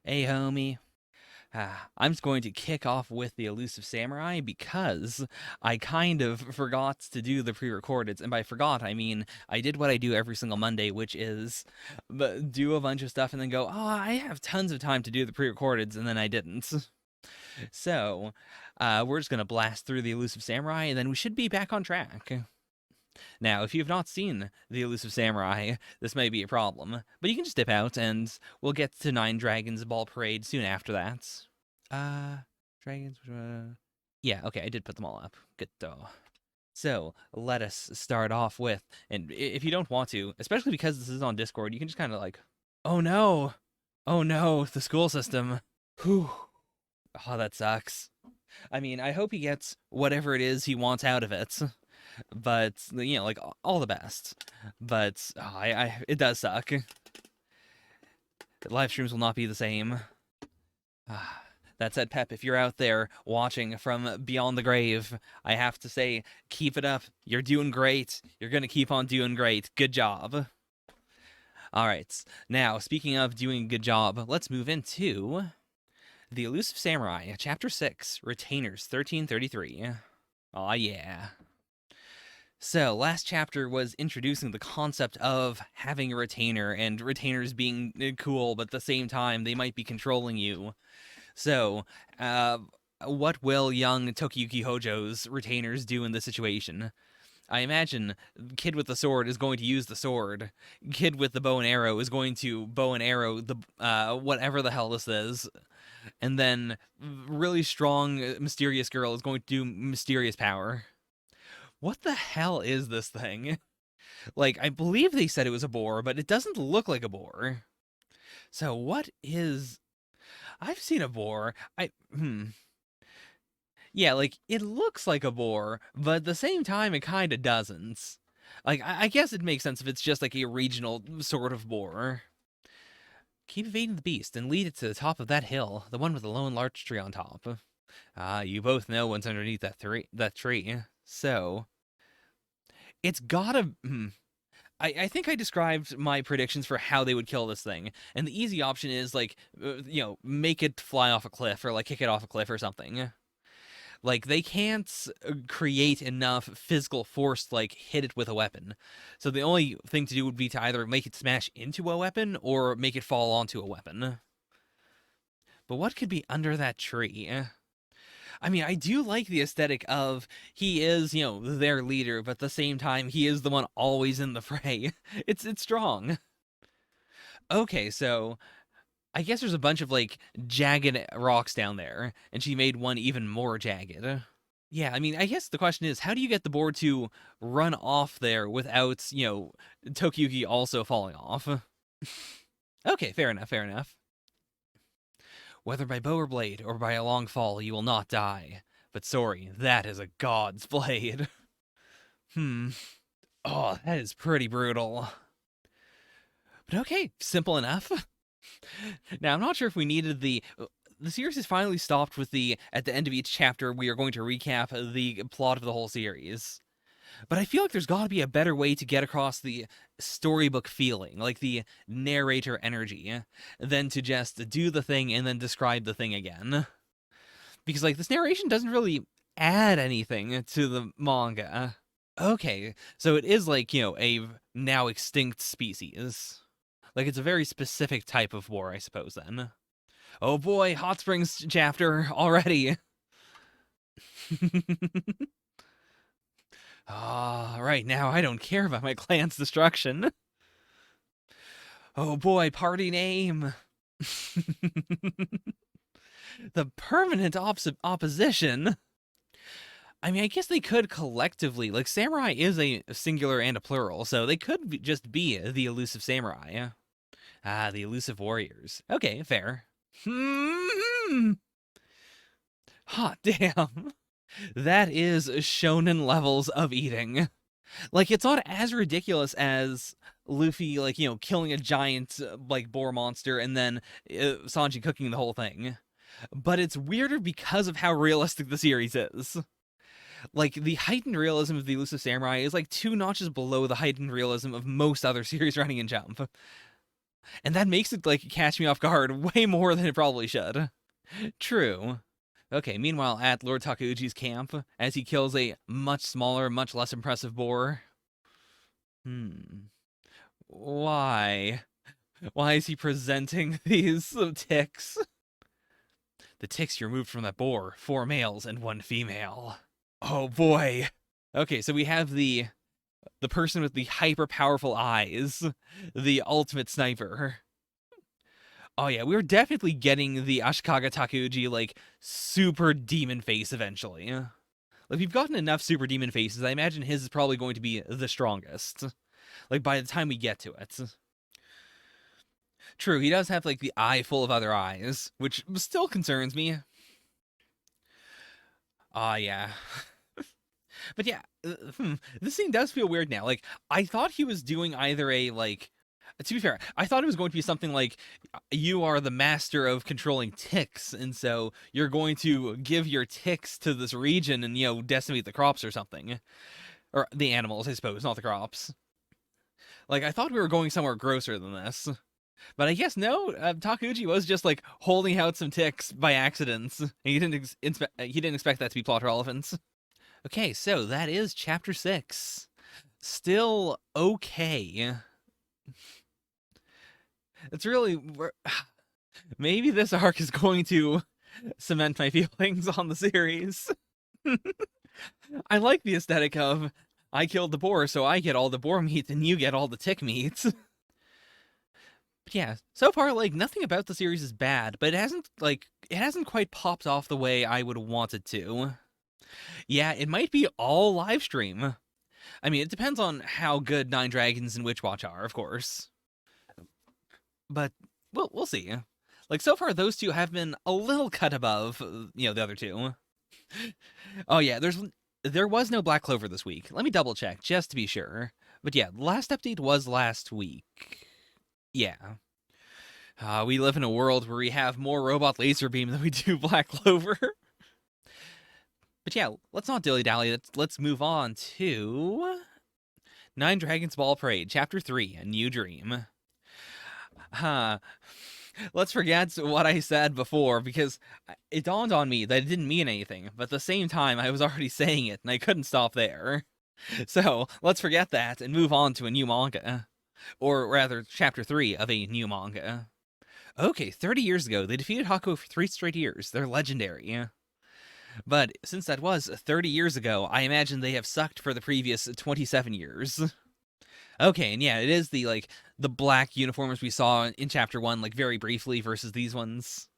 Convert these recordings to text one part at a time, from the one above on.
Hey, homie. I'm just going to kick off with the Elusive Samurai because I kind of forgot to do the pre-recordeds, and by forgot I mean I did what I do every single Monday, which is do a bunch of stuff and then go, oh, I have tons of time to do the pre-recordeds, and then I didn't. So, we're just gonna blast through the Elusive Samurai, and then we should be back on track. Now, if you have not seen the Elusive Samurai, this may be a problem, but you can just dip out, and we'll get to Nine Dragons Ball Parade soon after that. Uh, Dragons. Yeah, okay, I did put them all up. Good though. So let us start off with, and if you don't want to, especially because this is on Discord, you can just kind of like, oh no, oh no, the school system. Whew. Oh, that sucks. I mean, I hope he gets whatever it is he wants out of it, but like all the best. But it does suck. Live streams will not be the same. That said, Pep, if you're out there watching from beyond the grave, I have to say, keep it up. You're doing great. You're going to keep on doing great. Good job. All right. Now, speaking of doing a good job, let's move into The Elusive Samurai, Chapter 6, Retainers 1333. Aw, yeah. So, last chapter was introducing the concept of having a retainer and retainers being cool, but at the same time, they might be controlling you. So, what will young Tokiyuki Hojo's retainers do in this situation? I imagine kid with the sword is going to use the sword. Kid with the bow and arrow is going to bow and arrow the whatever the hell this is. And then really strong mysterious girl is going to do mysterious power. What the hell is this thing? Like, I believe they said it was a boar, but it doesn't look like a boar. So what is... I've seen a boar. Yeah, like, it looks like a boar, but at the same time, it kind of doesn't. Like, I guess it makes sense if it's just like a regional sort of boar. Keep evading the beast and lead it to the top of that hill, the one with the lone larch tree on top. You both know what's underneath that tree. So, it's gotta... I think I described my predictions for how they would kill this thing, and the easy option is, like, make it fly off a cliff, or, like, kick it off a cliff or something. Like, they can't create enough physical force to, like, hit it with a weapon. So the only thing to do would be to either make it smash into a weapon, or make it fall onto a weapon. But what could be under that tree? I mean, I do like the aesthetic of he is, their leader, but at the same time, he is the one always in the fray. It's strong. Okay, so I guess there's a bunch of like jagged rocks down there, and she made one even more jagged. Yeah, I mean, I guess the question is, how do you get the board to run off there without, Tokiyuki also falling off? Okay, fair enough, fair enough. Whether by bow or blade, or by a long fall, you will not die. But sorry, that is a god's blade. Oh, that is pretty brutal. But okay, simple enough. Now, I'm not sure if we needed the series has finally stopped with at the end of each chapter, we are going to recap the plot of the whole series. But I feel like there's got to be a better way to get across the storybook feeling, like the narrator energy, than to just do the thing and then describe the thing again. Because, like, this narration doesn't really add anything to the manga. Okay, so it is like, a now extinct species. Like, it's a very specific type of war, I suppose, then. Oh boy, Hot Springs chapter already. Right now I don't care about my clan's destruction. Oh boy, party name. The permanent opposition. I mean, I guess they could collectively, like, samurai is a singular and a plural, so they could just be the elusive samurai. The elusive warriors. Okay, fair. Hot damn. That is shonen levels of eating. Like, it's not as ridiculous as Luffy, like, killing a giant, like, boar monster and then Sanji cooking the whole thing. But it's weirder because of how realistic the series is. Like, the heightened realism of the Elusive Samurai is, like, 2 notches below the heightened realism of most other series running in Jump. And that makes it, like, catch me off guard way more than it probably should. True. Okay, meanwhile, at Lord Takeuchi's camp, as he kills a much smaller, much less impressive boar. Why? Why is he presenting these ticks? The ticks you removed from that boar, 4 males and 1 female. Oh boy. Okay, so we have the person with the hyper powerful eyes, the ultimate sniper. Oh yeah, we were definitely getting the Ashikaga Takeuchi, like, super demon face eventually. Like, we've gotten enough super demon faces, I imagine his is probably going to be the strongest. Like, by the time we get to it. True, he does have, like, the eye full of other eyes, which still concerns me. Yeah. But yeah, this scene does feel weird now. Like, I thought he was doing either a, like, to be fair, I thought it was going to be something like, you are the master of controlling ticks, and so you're going to give your ticks to this region and, you know, decimate the crops or something. Or the animals, I suppose, not the crops. Like, I thought we were going somewhere grosser than this. But I guess no, Takeuchi was just, like, holding out some ticks by accident. And he didn't expect that to be plot relevant. Okay, so that is chapter 6. Still okay. It's really... Maybe this arc is going to cement my feelings on the series. I like the aesthetic of, I killed the boar, so I get all the boar meat, and you get all the tick meat. But yeah, so far, like, nothing about the series is bad, but it hasn't quite popped off the way I would want it to. Yeah, it might be all live stream. I mean, it depends on how good Nine Dragons and Witch Watch are, of course. But we'll see. Like, so far, those two have been a little cut above, you know, the other two. Oh yeah, there was no Black Clover this week. Let me double check just to be sure. But yeah, the last update was last week. Yeah. We live in a world where we have more Robot Laser Beam than we do Black Clover. But yeah, let's not dilly-dally. Let's move on to Nine Dragons Ball Parade, Chapter 3, A New Dream. Let's forget what I said before, because it dawned on me that it didn't mean anything, but at the same time, I was already saying it, and I couldn't stop there. So, let's forget that and move on to a new manga. Or rather, Chapter 3 of a new manga. Okay, 30 years ago, they defeated Hakuo for 3 straight years. They're legendary. But since that was 30 years ago, I imagine they have sucked for the previous 27 years. Okay, and yeah, it is the black uniforms we saw in Chapter 1, like, very briefly, versus these ones.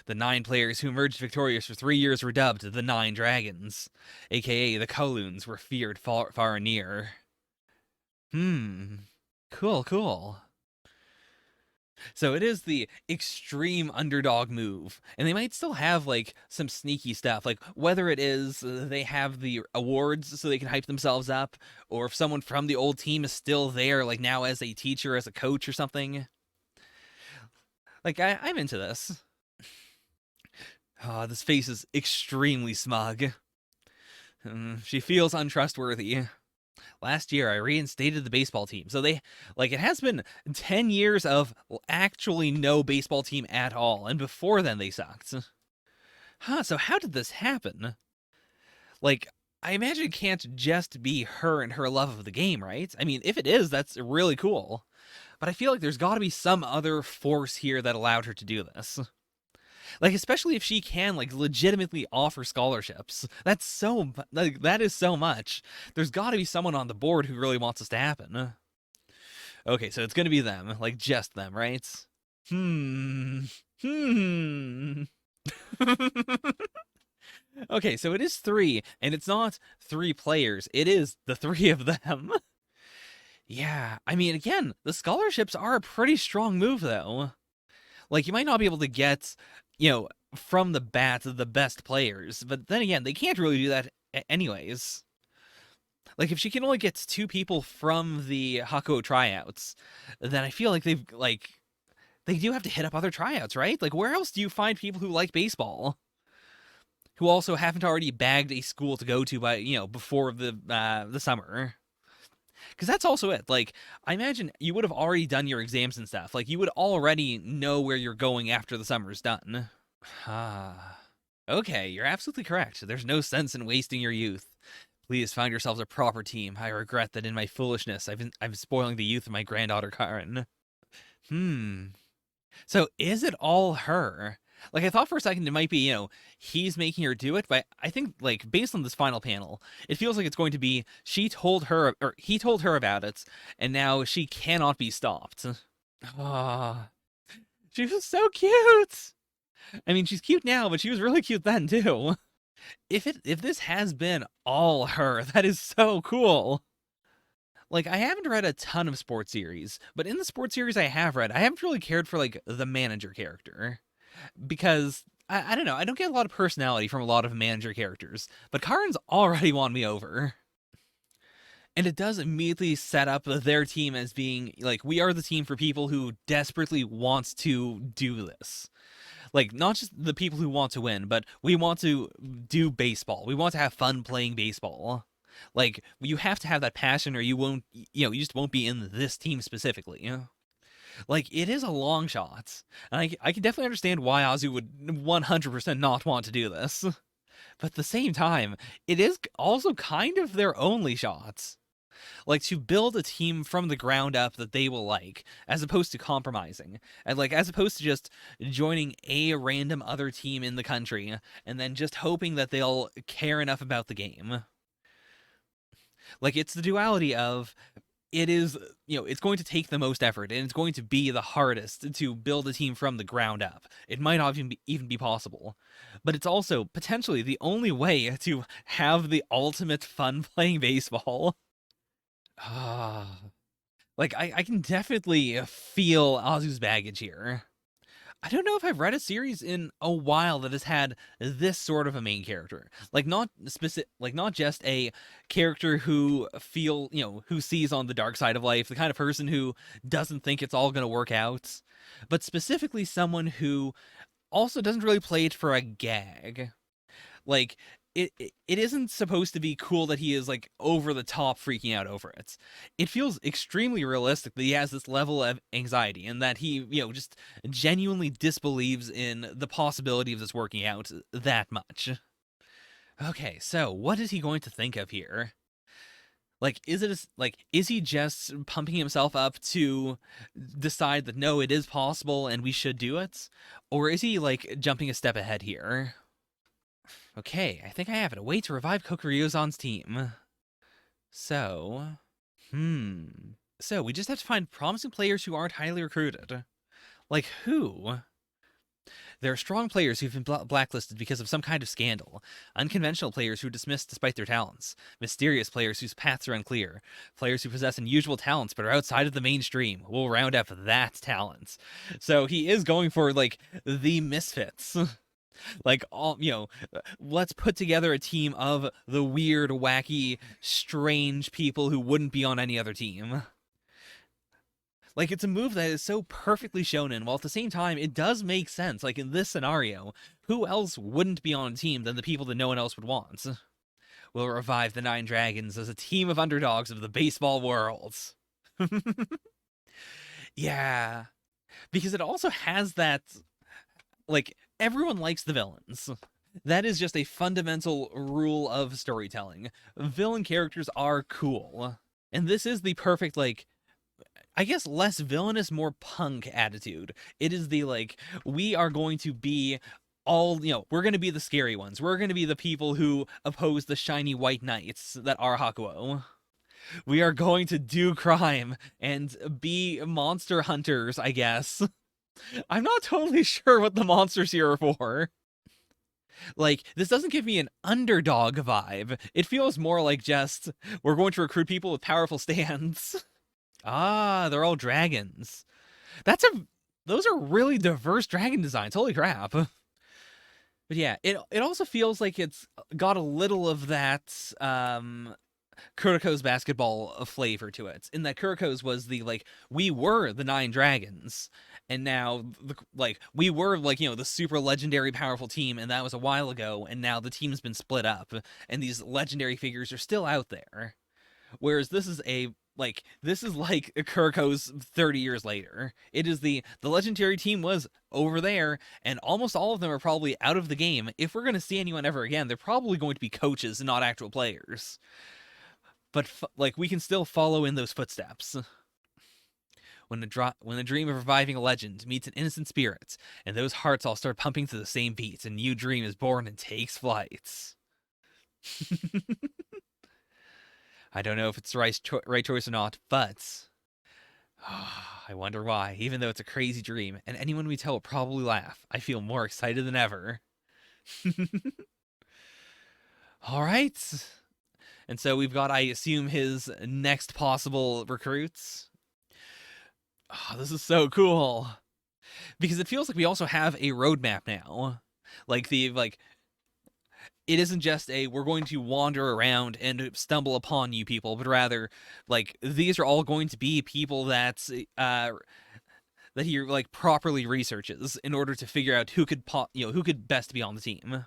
The 9 players who emerged victorious for 3 years were dubbed the 9 Dragons, aka the Kowloons were feared far and near. Cool. So it is the extreme underdog move, and they might still have, like, some sneaky stuff, like whether it is they have the awards so they can hype themselves up, or if someone from the old team is still there, like now as a teacher, as a coach or something. Like, I'm into this. Oh, this face is extremely smug. She feels untrustworthy. Last year, I reinstated the baseball team. So it has been 10 years of actually no baseball team at all. And before then, they sucked. So how did this happen? Like, I imagine it can't just be her and her love of the game, right? I mean, if it is, that's really cool. But I feel like there's got to be some other force here that allowed her to do this. Like, especially if she can, like, legitimately offer scholarships. That is so much. There's got to be someone on the board who really wants this to happen. Okay, so it's going to be them. Like, just them, right? Okay, so it is 3, and it's not 3 players. It is the 3 of them. Yeah, I mean, again, the scholarships are a pretty strong move, though. Like, you might not be able to get, you know, from the bat the best players, but then again, they can't really do that anyways. Like, if she can only get 2 people from the Hakuo tryouts, then I feel like they do have to hit up other tryouts, right? Like, where else do you find people who like baseball? Who also haven't already bagged a school to go to by, you know, before the summer? Because that's also it. Like, I imagine you would have already done your exams and stuff. Like, you would already know where you're going after the summer's done. Ah. Okay, you're absolutely correct. There's no sense in wasting your youth. Please find yourselves a proper team. I regret that in my foolishness, I'm spoiling the youth of my granddaughter Karen. Hmm. So is it all her? Like I thought for a second it might be, he's making her do it, but I think like based on this final panel, it feels like it's going to be she told her or he told her about it, and now she cannot be stopped. Ah, she was so cute. I mean, she's cute now, but she was really cute then too. If this has been all her, that is so cool. Like I haven't read a ton of sports series, but in the sports series I have read, I haven't really cared for like the manager character because I don't know, I don't get a lot of personality from a lot of manager characters, but Karin's already won me over. And it does immediately set up their team as being like we are the team for people who desperately wants to do this. Like not just the people who want to win, but we want to do baseball. We want to have fun playing baseball. Like you have to have that passion or you won't you just won't be in this team specifically. Like it is a long shot. And I can definitely understand why Azu would 100% not want to do this. But at the same time, it is also kind of their only shot. Like to build a team from the ground up that they will like, as opposed to compromising. And like as opposed to just joining a random other team in the country and then just hoping that they'll care enough about the game. Like it's the duality of it is, it's going to take the most effort and it's going to be the hardest to build a team from the ground up. It might not even be possible, but it's also potentially the only way to have the ultimate fun playing baseball. Ah, like I can definitely feel Azu's baggage here. I don't know if I've read a series in a while that has had this sort of a main character. Like not just a character who who sees on the dark side of life, the kind of person who doesn't think it's all going to work out, but specifically someone who also doesn't really play it for a gag. Like it isn't supposed to be cool that he is like over the top freaking out over it. It feels extremely realistic that he has this level of anxiety and that he, just genuinely disbelieves in the possibility of this working out that much. Okay, so what is he going to think of here? Like, is he just pumping himself up to decide that no, it is possible and we should do it? Or is he like jumping a step ahead here? Okay, I think I have it. A way to revive Kokuryozan's team. So, So, we just have to find promising players who aren't highly recruited. Like who? There are strong players who've been blacklisted because of some kind of scandal. Unconventional players who are dismissed despite their talents. Mysterious players whose paths are unclear. Players who possess unusual talents but are outside of the mainstream. We'll round up that talent. So he is going for, like, the misfits. Like all let's put together a team of the weird, wacky, strange people who wouldn't be on any other team. Like it's a move that is so perfectly shonen, while at the same time it does make sense. Like in this scenario, who else wouldn't be on a team than the people that no one else would want? We'll revive the Nine Dragons as a team of underdogs of the baseball world. Yeah, because it also has that, like, everyone likes the villains. That is just a fundamental rule of storytelling. Villain characters are cool. And this is the perfect, like, I guess less villainous, more punk attitude. It is the, like, we are going to be we're going to be the scary ones. We're going to be the people who oppose the shiny white knights that are Hakuo. We are going to do crime and be monster hunters, I guess. I'm not totally sure what the monsters here are for. Like, this doesn't give me an underdog vibe. It feels more like just, we're going to recruit people with powerful stands. Ah, they're all dragons. Those are really diverse dragon designs. Holy crap. But yeah, it also feels like it's got a little of that, Kuriko's basketball flavor to it. In that Kuriko's was the, like, we were the Nine Dragons. And now, we were, like, the super legendary powerful team, and that was a while ago, and now the team's been split up, and these legendary figures are still out there. Whereas this is a like this is like Kuriko's 30 years later. It is the legendary team was over there, and almost all of them are probably out of the game. If we're going to see anyone ever again, they're probably going to be coaches and not actual players. But like we can still follow in those footsteps. When the dream of reviving a legend meets an innocent spirit, and those hearts all start pumping to the same beat, a new dream is born and takes flight. I don't know if it's the right choice or not, but I wonder why. Even though it's a crazy dream, and anyone we tell will probably laugh, I feel more excited than ever. All right. And so we've got, I assume, his next possible recruits. Oh, this is so cool. Because it feels like we also have a roadmap now. It isn't just we're going to wander around and stumble upon you people, but rather, like, these are all going to be people that he like properly researches in order to figure out who could best be on the team.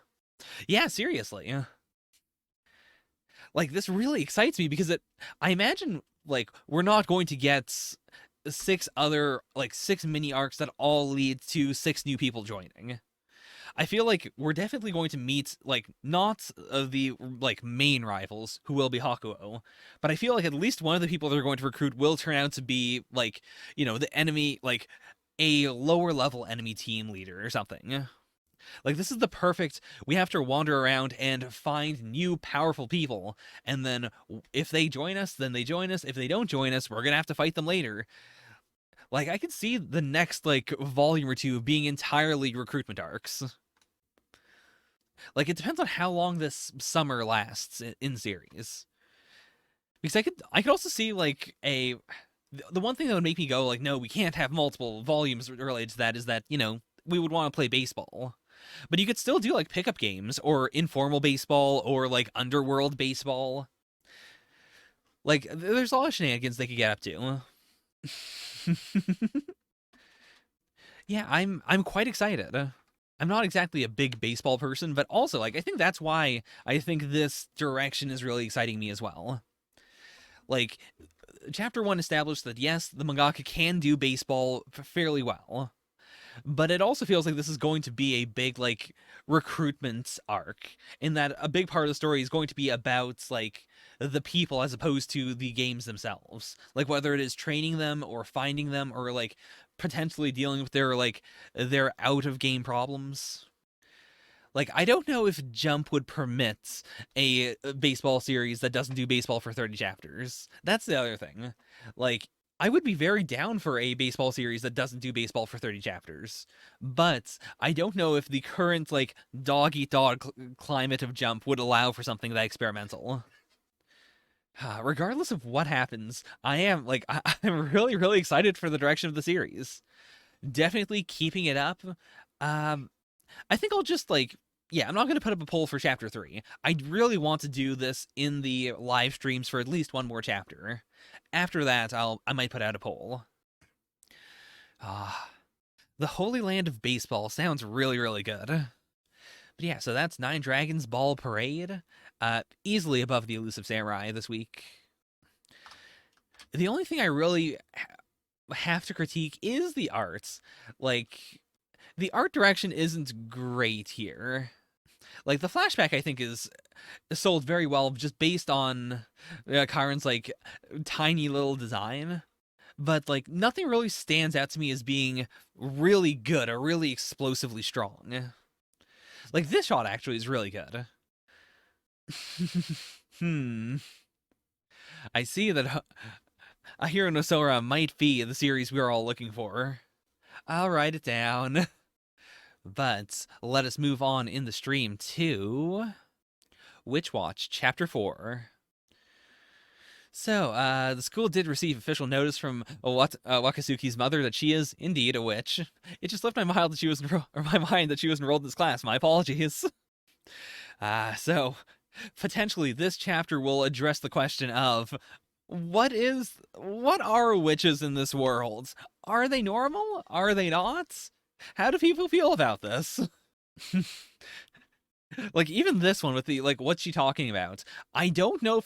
Yeah, seriously. Like, this really excites me because I imagine, like, we're not going to get 6 mini arcs that all lead to 6 new people joining. I feel like we're definitely going to meet, like, not the, like, main rivals, who will be Hakuo, but I feel like at least one of the people they're going to recruit will turn out to be, like, the enemy, like, a lower-level enemy team leader or something. Like, this is the perfect, we have to wander around and find new powerful people, and then if they join us, then they join us. If they don't join us, we're gonna have to fight them later. Like, I could see the next, like, volume or 2 being entirely recruitment arcs. Like, it depends on how long this summer lasts in series. Because I could also see, like, the one thing that would make me go, like, no, we can't have multiple volumes related to that is that, we would want to play baseball. But you could still do, like, pickup games, or informal baseball, or, like, underworld baseball. Like, there's a lot of shenanigans they could get up to. Yeah, I'm quite excited. I'm not exactly a big baseball person, but also, like, I think that's why I think this direction is really exciting me as well. Like, Chapter 1 established that, yes, the mangaka can do baseball fairly well. But it also feels like this is going to be a big, like, recruitment arc, in that a big part of the story is going to be about, like, the people as opposed to the games themselves. Like, whether it is training them or finding them or, like, potentially dealing with their out-of-game problems. Like, I don't know if Jump would permit a baseball series that doesn't do baseball for 30 chapters. That's the other thing. Like, I would be very down for a baseball series that doesn't do baseball for 30 chapters. But I don't know if the current, like, dog-eat-dog climate of Jump would allow for something that experimental. Regardless of what happens, I'm really, really excited for the direction of the series. Definitely keeping it up. I think I'll just, like, yeah, I'm not going to put up a poll for chapter 3. I really want to do this in the live streams for at least one more chapter. After that, I might put out a poll. The Holy Land of Baseball sounds really, really good. But yeah, so that's 9 Dragons Ball Parade. Easily above the Elusive Samurai this week. The only thing I really have to critique is the arts. Like, the art direction isn't great here. Like, the flashback, I think, is sold very well just based on Karen's, like, tiny little design. But, like, nothing really stands out to me as being really good or really explosively strong. Like, this shot actually is really good. I see that Ahiro no Sora might be the series we're all looking for. I'll write it down. But let us move on in the stream to Witch Watch Chapter 4. So, the school did receive official notice from Wakasuki's mother that she is indeed a witch. It just left my mind that she was enrolled in this class. My apologies. So, potentially this chapter will address the question of what are witches in this world? Are they normal? Are they not? How do people feel about this? Like even this one with the like what's she talking about? I don't know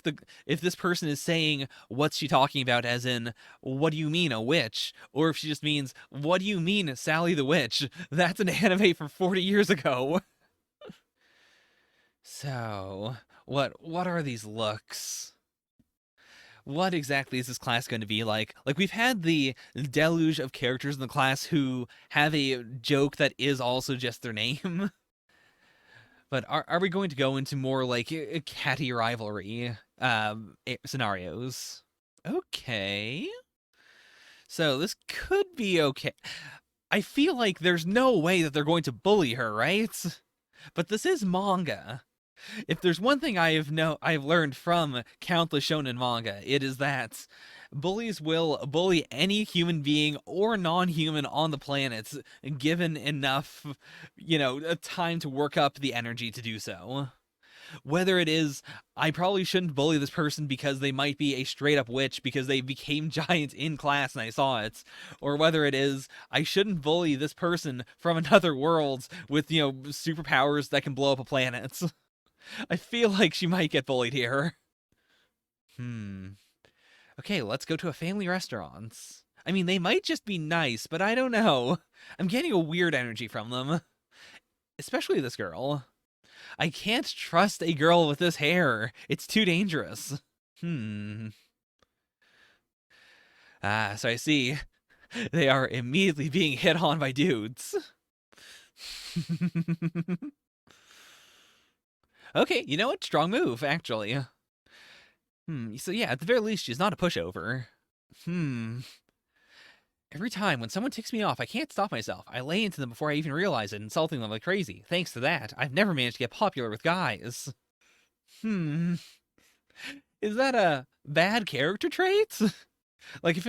if this person is saying what's she talking about as in what do you mean a witch, or if she just means what do you mean Sally the witch? That's an anime from 40 years ago. So, what are these looks? What exactly is this class going to be like? Like we've had the deluge of characters in the class who have a joke that is also just their name. But are we going to go into more like catty rivalry scenarios? Okay. So this could be okay. I feel like there's no way that they're going to bully her, right? But this is manga. If there's one thing I've learned from countless shonen manga, it is that bullies will bully any human being or non-human on the planet given enough, time to work up the energy to do so. Whether it is I probably shouldn't bully this person because they might be a straight up witch because they became giant in class and I saw it, or whether it is I shouldn't bully this person from another world with, superpowers that can blow up a planet. I feel like she might get bullied here. Hmm. Okay, let's go to a family restaurant. I mean, they might just be nice, but I don't know. I'm getting a weird energy from them. Especially this girl. I can't trust a girl with this hair. It's too dangerous. Hmm. Ah, so I see. They are immediately being hit on by dudes. Okay, you know what? Strong move, actually. So yeah, at the very least, she's not a pushover. Every time when someone ticks me off, I can't stop myself. I lay into them before I even realize it, insulting them like crazy. Thanks to that, I've never managed to get popular with guys. Hmm. Is that a bad character trait? Like if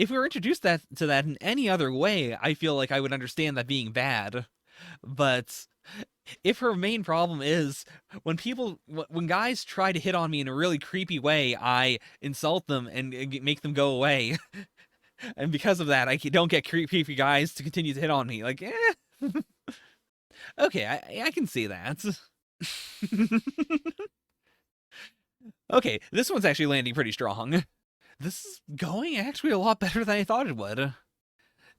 we were introduced that in any other way, I feel like I would understand that being bad. But if her main problem is when guys try to hit on me in a really creepy way, I insult them and make them go away. And because of that, I don't get creepy guys to continue to hit on me. Like, okay, I can see that. Okay, this one's actually landing pretty strong. This is going actually a lot better than I thought it would.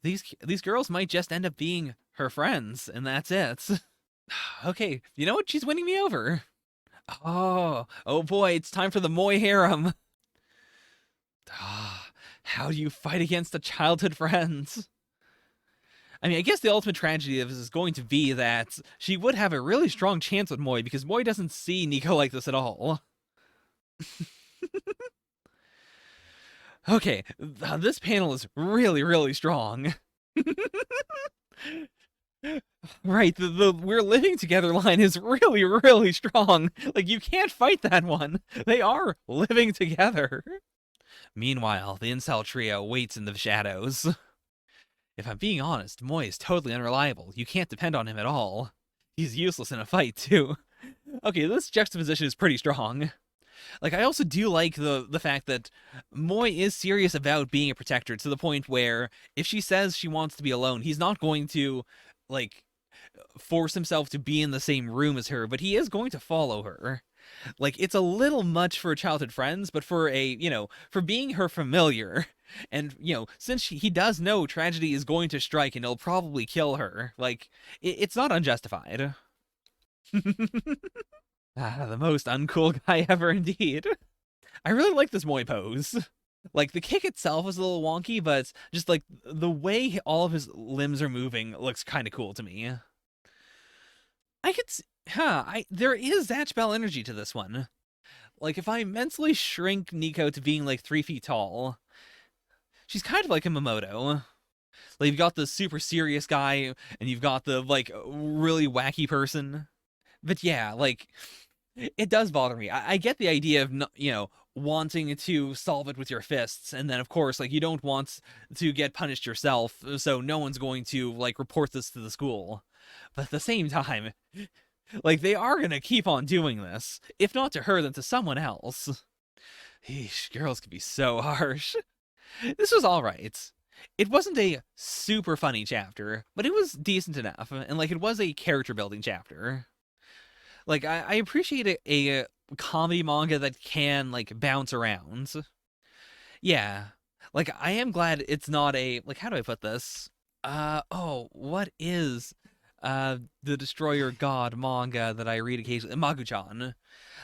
These girls might just end up being her friends, and that's it. Okay, you know what? She's winning me over. Oh boy, it's time for the Moy harem. How do you fight against a childhood friend? I mean, I guess the ultimate tragedy of this is going to be that she would have a really strong chance with Moy because Moy doesn't see Nico like this at all. Okay, this panel is really, really strong. Right, the we're living together line is really, really strong. Like, you can't fight that one. They are living together. Meanwhile, the incel trio waits in the shadows. If I'm being honest, Moy is totally unreliable. You can't depend on him at all. He's useless in a fight, too. Okay, this juxtaposition is pretty strong. Like, I also do like the fact that Moy is serious about being a protector to the point where if she says she wants to be alone, he's not going to, like, force himself to be in the same room as her, but he is going to follow her. Like, it's a little much for childhood friends, but for for being her familiar, and, since he does know tragedy is going to strike and it'll probably kill her, like, it's not unjustified. The most uncool guy ever indeed. I really like this Moy pose. Like, the kick itself is a little wonky, but just, like, the way all of his limbs are moving looks kind of cool to me. I could there is Zatch Bell energy to this one. Like, if I mentally shrink Nico to being, like, 3 feet tall, she's kind of like a Momoto. Like, you've got the super serious guy, and you've got the, like, really wacky person. But yeah, like, it does bother me. I get the idea of, wanting to solve it with your fists, and then, of course, like, you don't want to get punished yourself, so no one's going to, like, report this to the school. But at the same time, like, they are gonna keep on doing this. If not to her, then to someone else. Eesh, girls can be so harsh. This was alright. It wasn't a super funny chapter, but it was decent enough, and, like, it was a character building chapter. Like I appreciate a comedy manga that can like bounce around. Yeah. Like I am glad it's not a like how do I put this? What is the Destroyer God manga that I read occasionally? Magu-chan.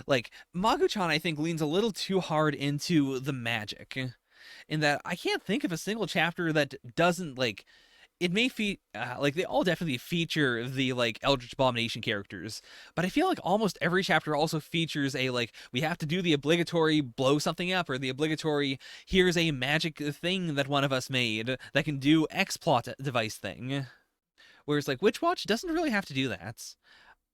Like Magu-chan I think leans a little too hard into the magic in that I can't think of a single chapter that doesn't like it may like they all definitely feature the like Eldritch Abomination characters, but I feel like almost every chapter also features a like we have to do the obligatory blow something up or the obligatory here's a magic thing that one of us made that can do X plot device thing. Whereas like Witch Watch doesn't really have to do that.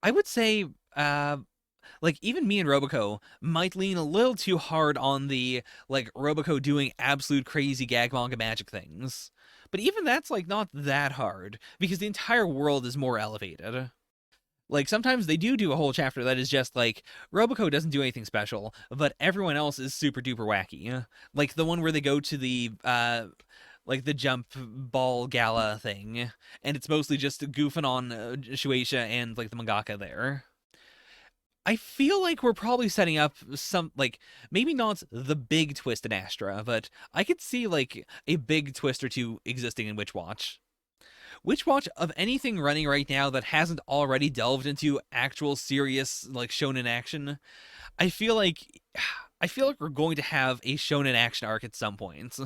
I would say like even me and Roboco might lean a little too hard on the like Roboco doing absolute crazy gag manga magic things. But even that's like not that hard because the entire world is more elevated. Like sometimes they do a whole chapter that is just like Roboco doesn't do anything special, but everyone else is super duper wacky. Like the one where they go to the like the jump ball gala thing, and it's mostly just goofing on Shueisha and like the mangaka there. I feel like we're probably setting up some like maybe not the big twist in Astra, but I could see like a big twist or two existing in Witch Watch. Witch Watch of anything running right now that hasn't already delved into actual serious like shonen action, I feel like I feel like we're going to have a shonen action arc at some point.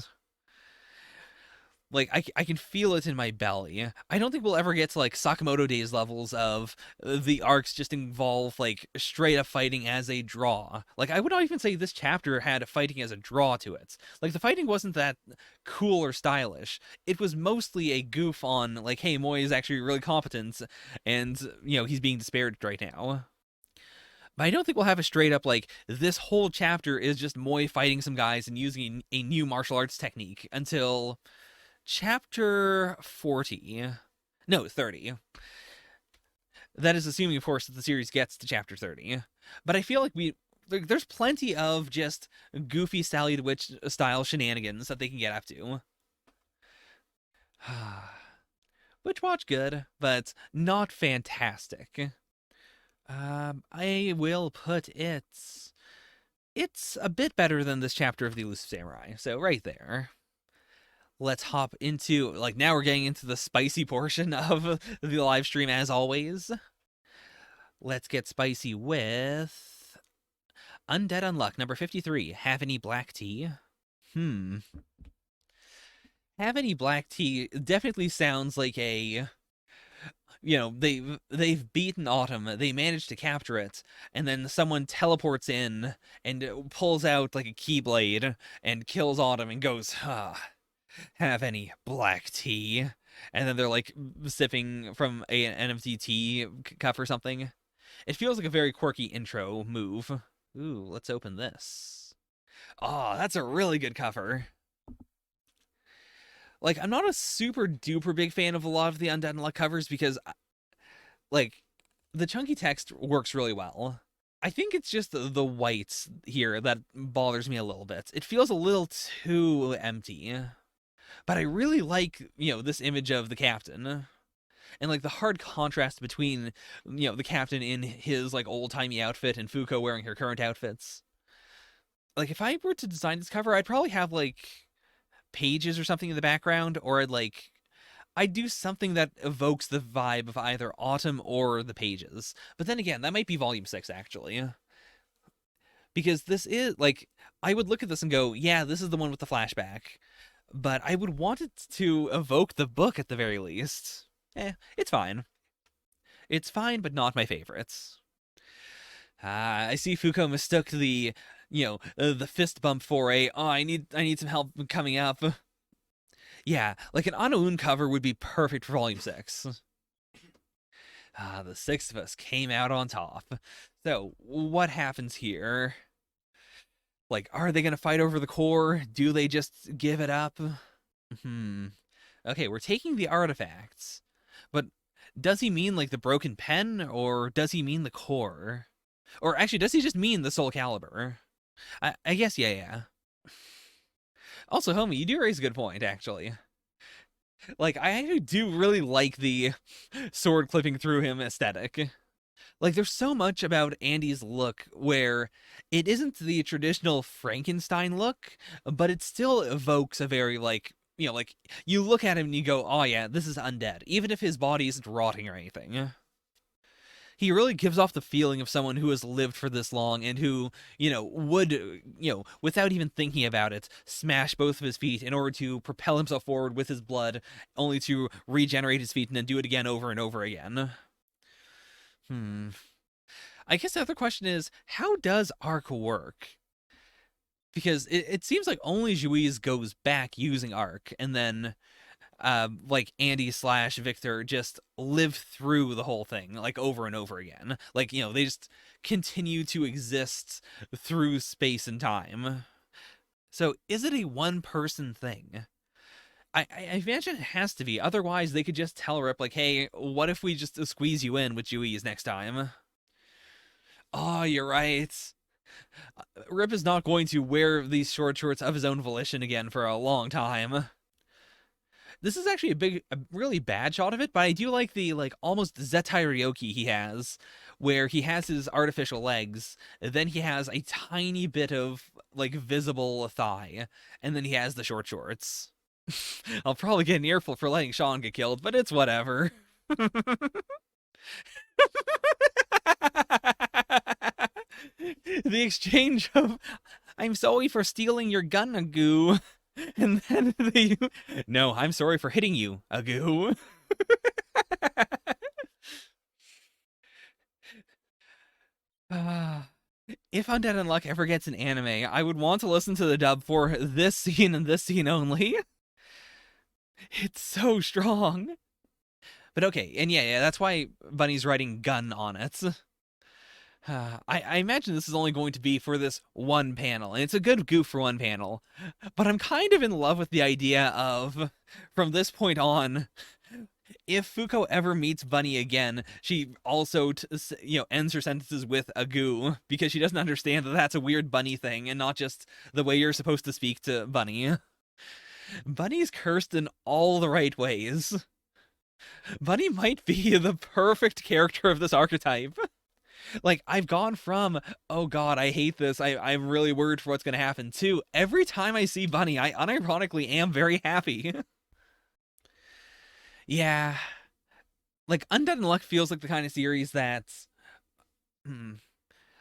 Like I can feel it in my belly. I don't think we'll ever get to like Sakamoto Days levels of the arcs just involve like straight up fighting as a draw. Like I would not even say this chapter had fighting as a draw to it. Like the fighting wasn't that cool or stylish. It was mostly a goof on like, hey, Moy is actually really competent, and he's being disparaged right now. But I don't think we'll have a straight up like this whole chapter is just Moy fighting some guys and using a new martial arts technique until chapter 40. No, 30. That is assuming, of course, that the series gets to chapter 30. But I feel like there's plenty of just goofy Sally the Witch style shenanigans that they can get up to. Witch Watch good, but not fantastic. I will put it's a bit better than this chapter of the Elusive Samurai. So right there. Let's hop into like now we're getting into the spicy portion of the live stream as always. Let's get spicy with Undead Unluck number 53. Have any black tea? Have any black tea definitely sounds like a they've beaten Autumn, they managed to capture it, and then someone teleports in and pulls out like a keyblade and kills Autumn and goes, have any black tea? And then they're like sipping from an empty tea cup or something. It feels like a very quirky intro move. Ooh, let's open this. Oh, that's a really good cover. Like, I'm not a super duper big fan of a lot of the Undead Unluck covers because, like, the chunky text works really well. I think it's just the white here that bothers me a little bit. It feels a little too empty. But I really like, this image of the captain. And like the hard contrast between, the captain in his like old-timey outfit and Fuko wearing her current outfits. Like if I were to design this cover, I'd probably have like pages or something in the background, or I'd do something that evokes the vibe of either Autumn or the pages. But then again, that might be volume 6 actually. Because this is like I would look at this and go, yeah, this is the one with the flashback. But I would want it to evoke the book at the very least. It's fine. It's fine, but not my favorites. I see Fuko mistook the, the fist bump for I need some help coming up. Yeah, like an Anoun cover would be perfect for Volume 6. The 6 of us came out on top. So, what happens here? Like, are they going to fight over the core? Do they just give it up? Okay, we're taking the artifacts. But does he mean, like, the broken pen? Or does he mean the core? Or actually, does he just mean the Soul Calibur? I guess, yeah. Also, homie, you do raise a good point, actually. Like, I actually do really like the sword clipping through him aesthetic. Like, there's so much about Andy's look where it isn't the traditional Frankenstein look, but it still evokes a very, like, like, you look at him and you go, oh yeah, this is undead, even if his body isn't rotting or anything. He really gives off the feeling of someone who has lived for this long and who, would, without even thinking about it, smash both of his feet in order to propel himself forward with his blood, only to regenerate his feet and then do it again over and over again. Hmm. I guess the other question is, how does Arc work? Because it seems like only Juiz goes back using Arc, and then like Andy slash Victor just live through the whole thing like over and over again. Like, they just continue to exist through space and time. So is it a one person thing? I imagine it has to be. Otherwise, they could just tell Rip, like, hey, what if we just squeeze you in with Juiz next time? Oh, you're right. Rip is not going to wear these short shorts of his own volition again for a long time. This is actually a really bad shot of it, but I do like the like almost Zetai Ryoki he has, where he has his artificial legs, then he has a tiny bit of like visible thigh, and then he has the short shorts. I'll probably get an earful for letting Sean get killed, but it's whatever. The exchange of "I'm sorry for stealing your gun, Agoo," and then "No, I'm sorry for hitting you, Agoo." If Undead Unluck ever gets an anime, I would want to listen to the dub for this scene and this scene only. It's so strong. But okay, and yeah, that's why Bunny's writing gun on it. I imagine this is only going to be for this one panel, and it's a good goof for one panel. But I'm kind of in love with the idea of, from this point on, if Fuko ever meets Bunny again, she also, ends her sentences with a goo, because she doesn't understand that that's a weird Bunny thing, and not just the way you're supposed to speak to Bunny. Bunny's cursed in all the right ways. Bunny might be the perfect character of this archetype. Like, I've gone from, oh god, I hate this, I'm really worried for what's going to happen, to every time I see Bunny, I unironically am very happy. Yeah. Like, Undead Unluck feels like the kind of series that's,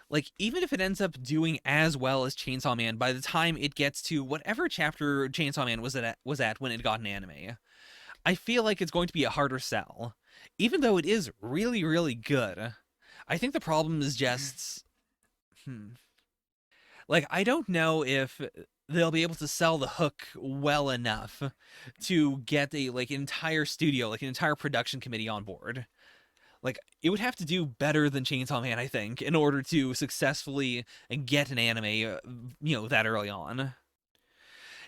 like, even if it ends up doing as well as Chainsaw Man, by the time it gets to whatever chapter Chainsaw Man was at when it got an anime, I feel like it's going to be a harder sell. Even though it is really, really good. I think the problem is just, like, I don't know if they'll be able to sell the hook well enough to get a like entire studio, like an entire production committee on board. Like, it would have to do better than Chainsaw Man, I think, in order to successfully get an anime, that early on.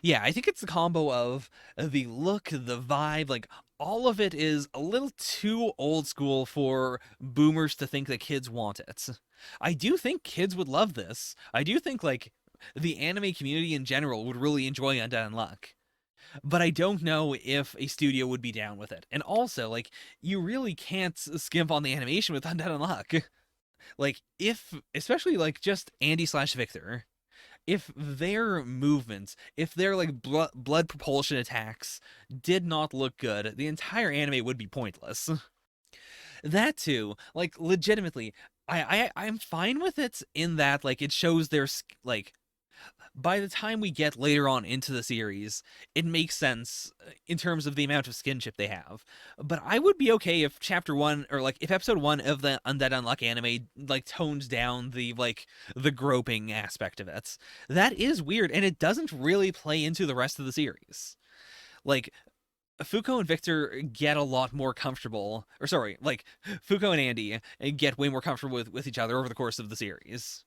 Yeah, I think it's a combo of the look, the vibe, like all of it is a little too old school for boomers to think that kids want it. I do think kids would love this. I do think like the anime community in general would really enjoy Undead Unluck. But I don't know if a studio would be down with it. And also, like, you really can't skimp on the animation with Undead Unluck. Like, especially like just Andy slash Victor, if their movements, if their like blood propulsion attacks did not look good, the entire anime would be pointless. That too, like legitimately, I'm fine with it in that like it shows their like by the time we get later on into the series, it makes sense in terms of the amount of skinship they have. But I would be okay if chapter one or like if episode one of the Undead Unluck anime like tones down the groping aspect of it. That is weird, and it doesn't really play into the rest of the series. Like Fuko and Victor get a lot more comfortable, or sorry, like Fuko and Andy get way more comfortable with each other over the course of the series.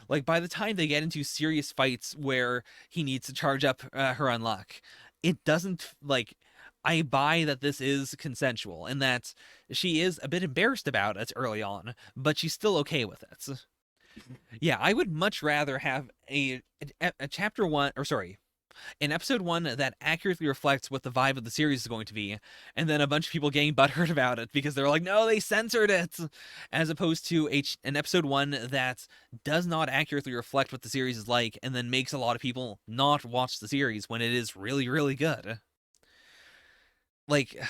Like by the time they get into serious fights where he needs to charge up her unlock, it doesn't like. I buy that this is consensual and that she is a bit embarrassed about it early on, but she's still okay with it. Yeah, I would much rather have a chapter one, or sorry, An episode 1 that accurately reflects what the vibe of the series is going to be, and then a bunch of people getting butthurt about it because they're like, no, they censored it, as opposed to an episode 1 that does not accurately reflect what the series is like, and then makes a lot of people not watch the series when it is really, really good. Like,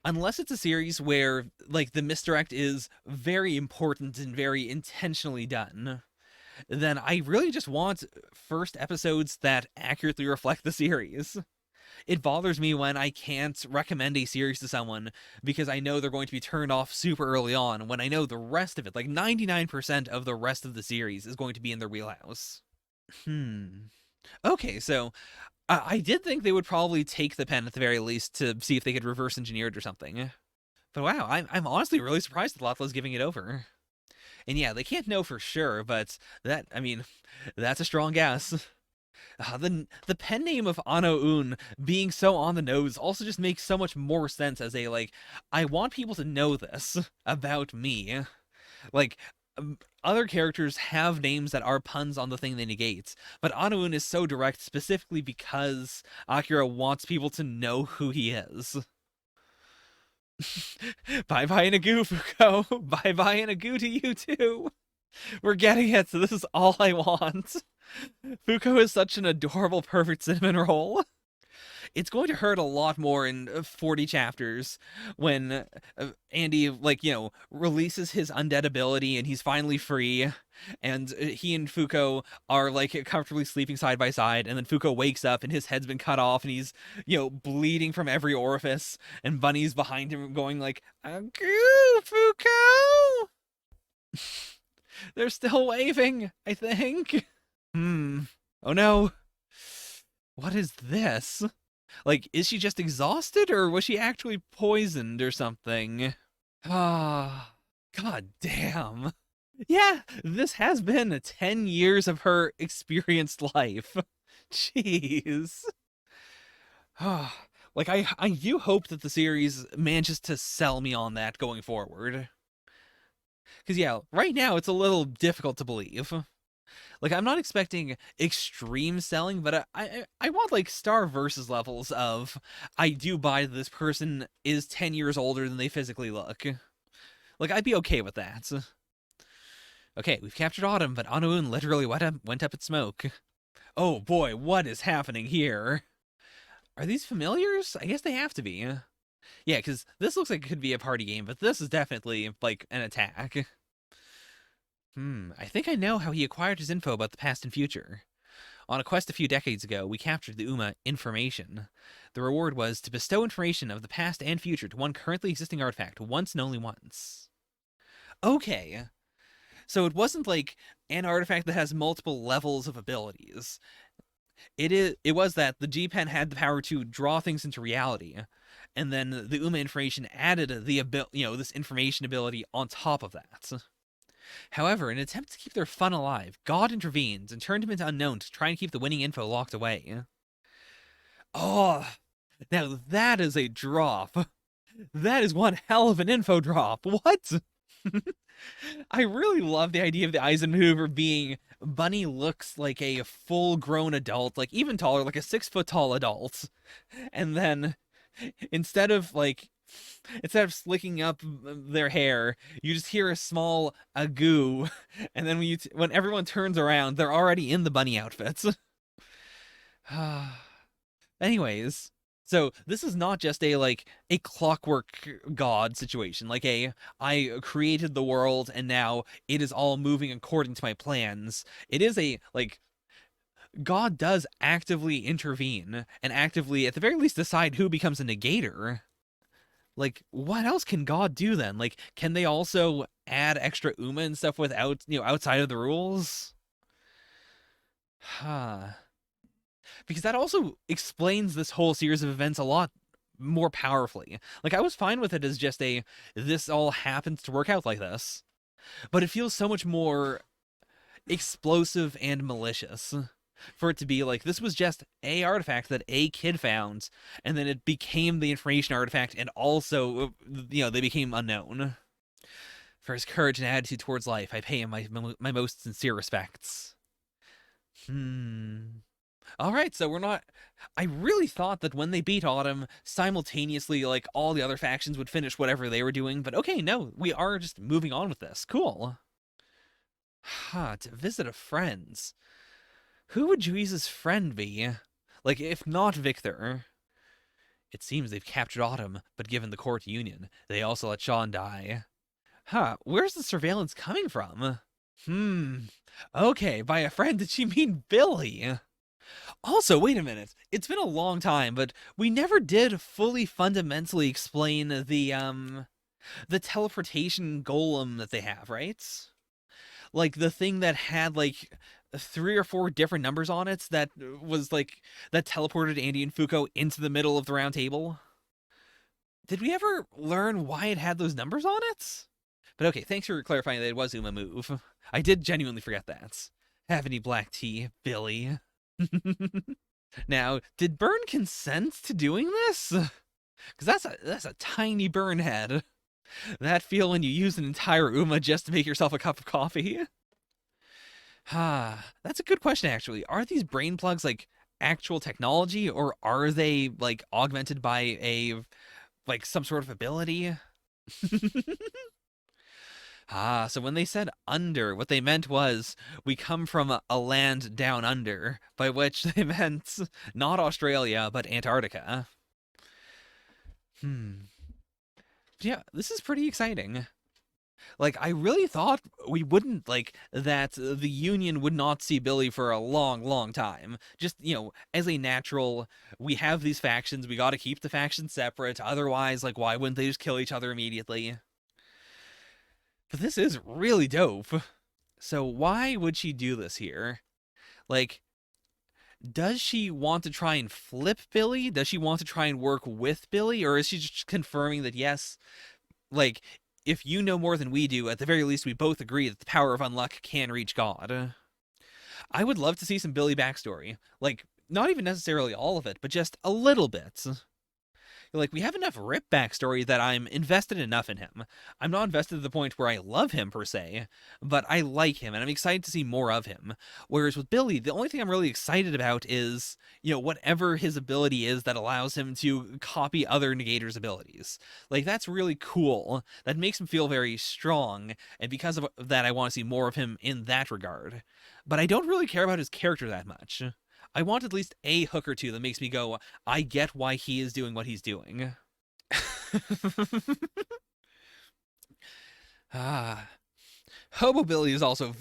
unless it's a series where, like, the misdirect is very important and very intentionally done, then I really just want first episodes that accurately reflect the series. It bothers me when I can't recommend a series to someone because I know they're going to be turned off super early on when I know the rest of it, like 99% of the rest of the series, is going to be in their wheelhouse. Okay, so I did think they would probably take the pen at the very least to see if they could reverse engineer it or something. But wow, I'm honestly really surprised that Latla's giving it over. And yeah, they can't know for sure, but I mean, that's a strong guess. The pen name of Ano Un being so on the nose also just makes so much more sense as a, like, I want people to know this about me. Like, other characters have names that are puns on the thing they negate, but Ano Un is so direct specifically because Akira wants people to know who he is. Bye bye and a goo, Fuko. Bye bye and a goo to you too. We're getting it, so this is all I want. Fuko is such an adorable, perfect cinnamon roll. It's going to hurt a lot more in 40 chapters when Andy, like, releases his undead ability and he's finally free. And he and Fuko are, like, comfortably sleeping side by side. And then Fuko wakes up and his head's been cut off and he's, bleeding from every orifice. And Bunny's behind him going, like, "Agoo, Fuko!" They're still waving, I think. Oh no. What is this? Like, is she just exhausted, or was she actually poisoned or something? Ah, god damn. Yeah, this has been 10 years of her experienced life. Jeez. Like, I do hope that the series manages to sell me on that going forward. Because, yeah, right now it's a little difficult to believe. Like, I'm not expecting extreme selling, but I want, like, Star Versus levels of, I do buy that this person is 10 years older than they physically look. Like, I'd be okay with that. Okay, we've captured Autumn, but Anu-un literally went up in smoke. Oh boy, what is happening here? Are these familiars? I guess they have to be. Yeah, because this looks like it could be a party game, but this is definitely, like, an attack. I think I know how he acquired his info about the past and future. On a quest a few decades ago, we captured the Uma information. The reward was to bestow information of the past and future to one currently existing artifact, once and only once. Okay. So it wasn't like an artifact that has multiple levels of abilities. It was that the G-Pen had the power to draw things into reality, and then the Uma information added the this information ability on top of that. However, in an attempt to keep their fun alive, God intervened and turned him into Unknown to try and keep the winning info locked away. Oh, now that is a drop. That is one hell of an info drop. What? I really love the idea of the Eisenhower being Bunny looks like a full-grown adult, like even taller, like a 6-foot tall adult. And then instead of slicking up their hair, you just hear a small agoo, and then when everyone turns around, they're already in the bunny outfits. Anyways, so this is not just a clockwork god situation, like I created the world and now it is all moving according to my plans. It is God does actively intervene and actively, at the very least, decide who becomes a negator. Like, what else can God do then? Like, can they also add extra Uma and stuff without, outside of the rules? Because that also explains this whole series of events a lot more powerfully. Like, I was fine with it as just this all happens to work out like this. But it feels so much more explosive and malicious for it to be like, this was just a artifact that a kid found, and then it became the information artifact, and also, they became unknown. For his courage and attitude towards life, I pay him my most sincere respects. All right, so we're not. I really thought that when they beat Autumn, simultaneously, like all the other factions would finish whatever they were doing, but okay, no, we are just moving on with this. Cool. To visit a friend's. Who would Juice's friend be? Like, if not Victor? It seems they've captured Autumn, but given the court union, they also let Sean die. Where's the surveillance coming from? Okay, by a friend, did she mean Billy? Also, wait a minute. It's been a long time, but we never did fully fundamentally explain the teleportation golem that they have, right? Like the thing that had like 3 or 4 different numbers on it that was like that teleported Andy and Fuko into the middle of the round table. Did we ever learn why it had those numbers on it? But okay, thanks for clarifying that it was Uma move. I did genuinely forget that. Have any black tea, Billy? Now, did Burn consent to doing this? Because that's a tiny burn head. That feel when you use an entire Uma just to make yourself a cup of coffee? That's a good question, actually. Are these brain plugs like actual technology, or are they like augmented by a like some sort of ability? So when they said under, what they meant was we come from a land down under, by which they meant not Australia, but Antarctica. Yeah, this is pretty exciting. Like, I really thought we wouldn't, like, that the Union would not see Billy for a long, long time. Just, as a natural, we have these factions, we gotta keep the factions separate, otherwise, like, why wouldn't they just kill each other immediately? But this is really dope. So why would she do this here? Like, does she want to try and flip Billy? Does she want to try and work with Billy? Or is she just confirming that, yes, like, if you know more than we do, at the very least, we both agree that the power of unluck can reach God? I would love to see some Billy backstory. Like, not even necessarily all of it, but just a little bit. Like, we have enough Rip backstory that I'm invested enough in him. I'm not invested to the point where I love him, per se, but I like him, and I'm excited to see more of him. Whereas with Billy, the only thing I'm really excited about is, whatever his ability is that allows him to copy other Negator's abilities. Like, that's really cool. That makes him feel very strong, and because of that, I want to see more of him in that regard. But I don't really care about his character that much. I want at least a hook or two that makes me go, I get why he is doing what he's doing. Hobo Billy is also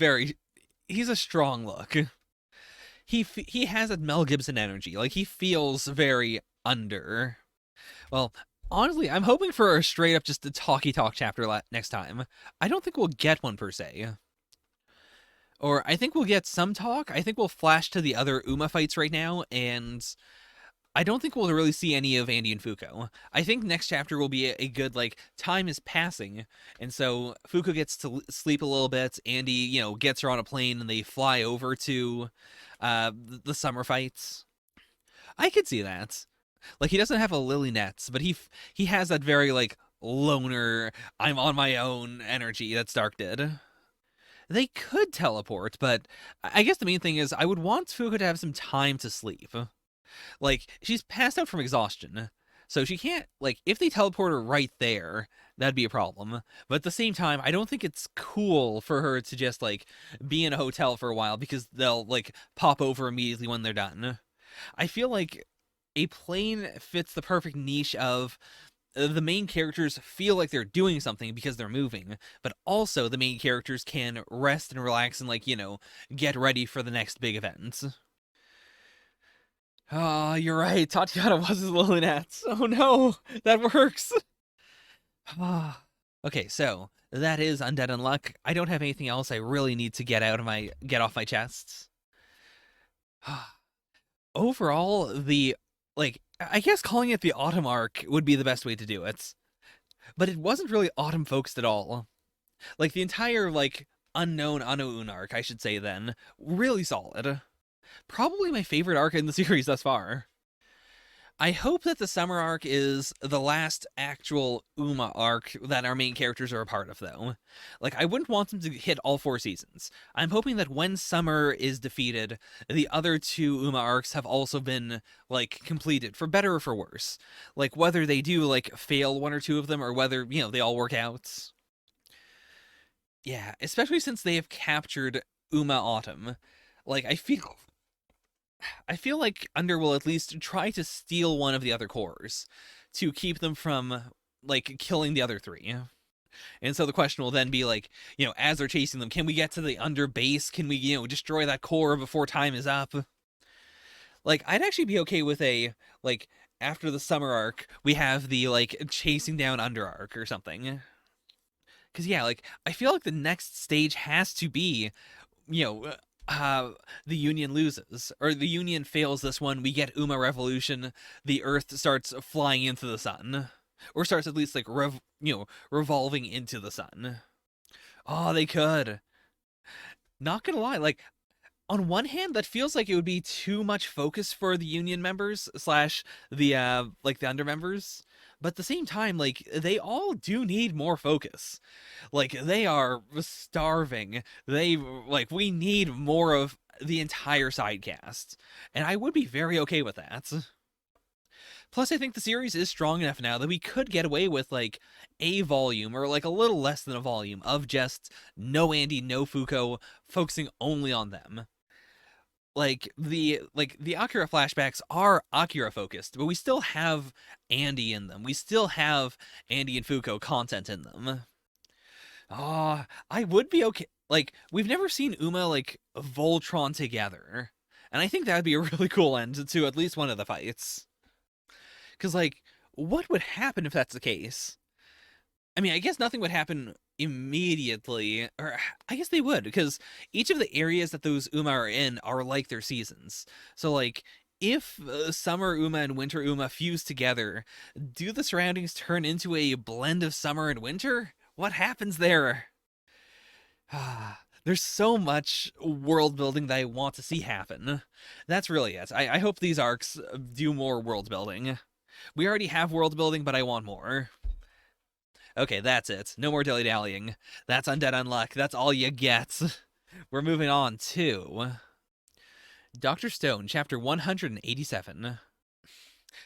he's a strong look. He has that Mel Gibson energy. Like, he feels very under. Well, honestly, I'm hoping for a straight up just a talky talk chapter next time. I don't think we'll get one per se. Or I think we'll get some talk. I think we'll flash to the other Uma fights right now, and I don't think we'll really see any of Andy and Fuko. I think next chapter will be a good, like, time is passing, and so Fuko gets to sleep a little bit. Andy, gets her on a plane, and they fly over to the summer fights. I could see that. Like, he doesn't have a Lily Nets, but he has that very, like, loner, I'm on my own energy that Stark did. They could teleport, but I guess the main thing is I would want Fuko to have some time to sleep. Like, she's passed out from exhaustion, so she can't, like, if they teleport her right there, that'd be a problem. But at the same time, I don't think it's cool for her to just, like, be in a hotel for a while because they'll, like, pop over immediately when they're done. I feel like a plane fits the perfect niche of the main characters feel like they're doing something because they're moving, but also the main characters can rest and relax and, like, get ready for the next big event. You're right. Tatiana was his Lilinet. Oh no, that works. Okay, so that is Undead Unluck. I don't have anything else I really need to get off my chest. Overall, I guess calling it the autumn arc would be the best way to do it. But it wasn't really autumn focused at all. Like, the entire, like, unknown Unoun arc, I should say then, really solid. Probably my favorite arc in the series thus far. I hope that the summer arc is the last actual Uma arc that our main characters are a part of, though. Like, I wouldn't want them to hit all 4 seasons. I'm hoping that when summer is defeated, the other 2 Uma arcs have also been, like, completed, for better or for worse. Like, whether they do, like, fail 1 or 2 of them, or whether, they all work out. Yeah, especially since they have captured Uma Autumn. Like, I feel like Under will at least try to steal one of the other cores to keep them from, like, killing the other 3. And so the question will then be, like, as they're chasing them, can we get to the Under base? Can we, destroy that core before time is up? Like, I'd actually be okay with a, like, after the summer arc, we have the, like, chasing down Under arc or something. Because, yeah, like, I feel like the next stage has to be, the Union loses, or the Union fails this one, we get Uma Revolution, the Earth starts flying into the sun. Or starts at least, like, revolving into the sun. Oh, they could. Not gonna lie, like, on one hand, that feels like it would be too much focus for the Union members slash the like the Under members, but at the same time, like, they all do need more focus. Like, they are starving. We need more of the entire side cast, and I would be very okay with that. Plus, I think the series is strong enough now that we could get away with, like, a volume, or, like, a little less than a volume, of just no Andy, no Fuko, focusing only on them. The Akira flashbacks are Akira focused, but we still have Andy in them. We still have Andy and Fuko content in them. I would be okay. Like, we've never seen Uma, like, Voltron together. And I think that would be a really cool end to at least one of the fights. Because, like, what would happen if that's the case? I mean, I guess nothing would happen immediately, or I guess they would, because each of the areas that those Uma are in are like their seasons. So, like, if summer Uma and winter Uma fuse together, do the surroundings turn into a blend of summer and winter? What happens there? There's so much world building that I want to see happen. That's really it. I hope these arcs do more world building. We already have world building, but I want more. Okay, that's it. No more dilly-dallying. That's Undead Unluck. That's all you get. We're moving on to Dr. Stone, chapter 187.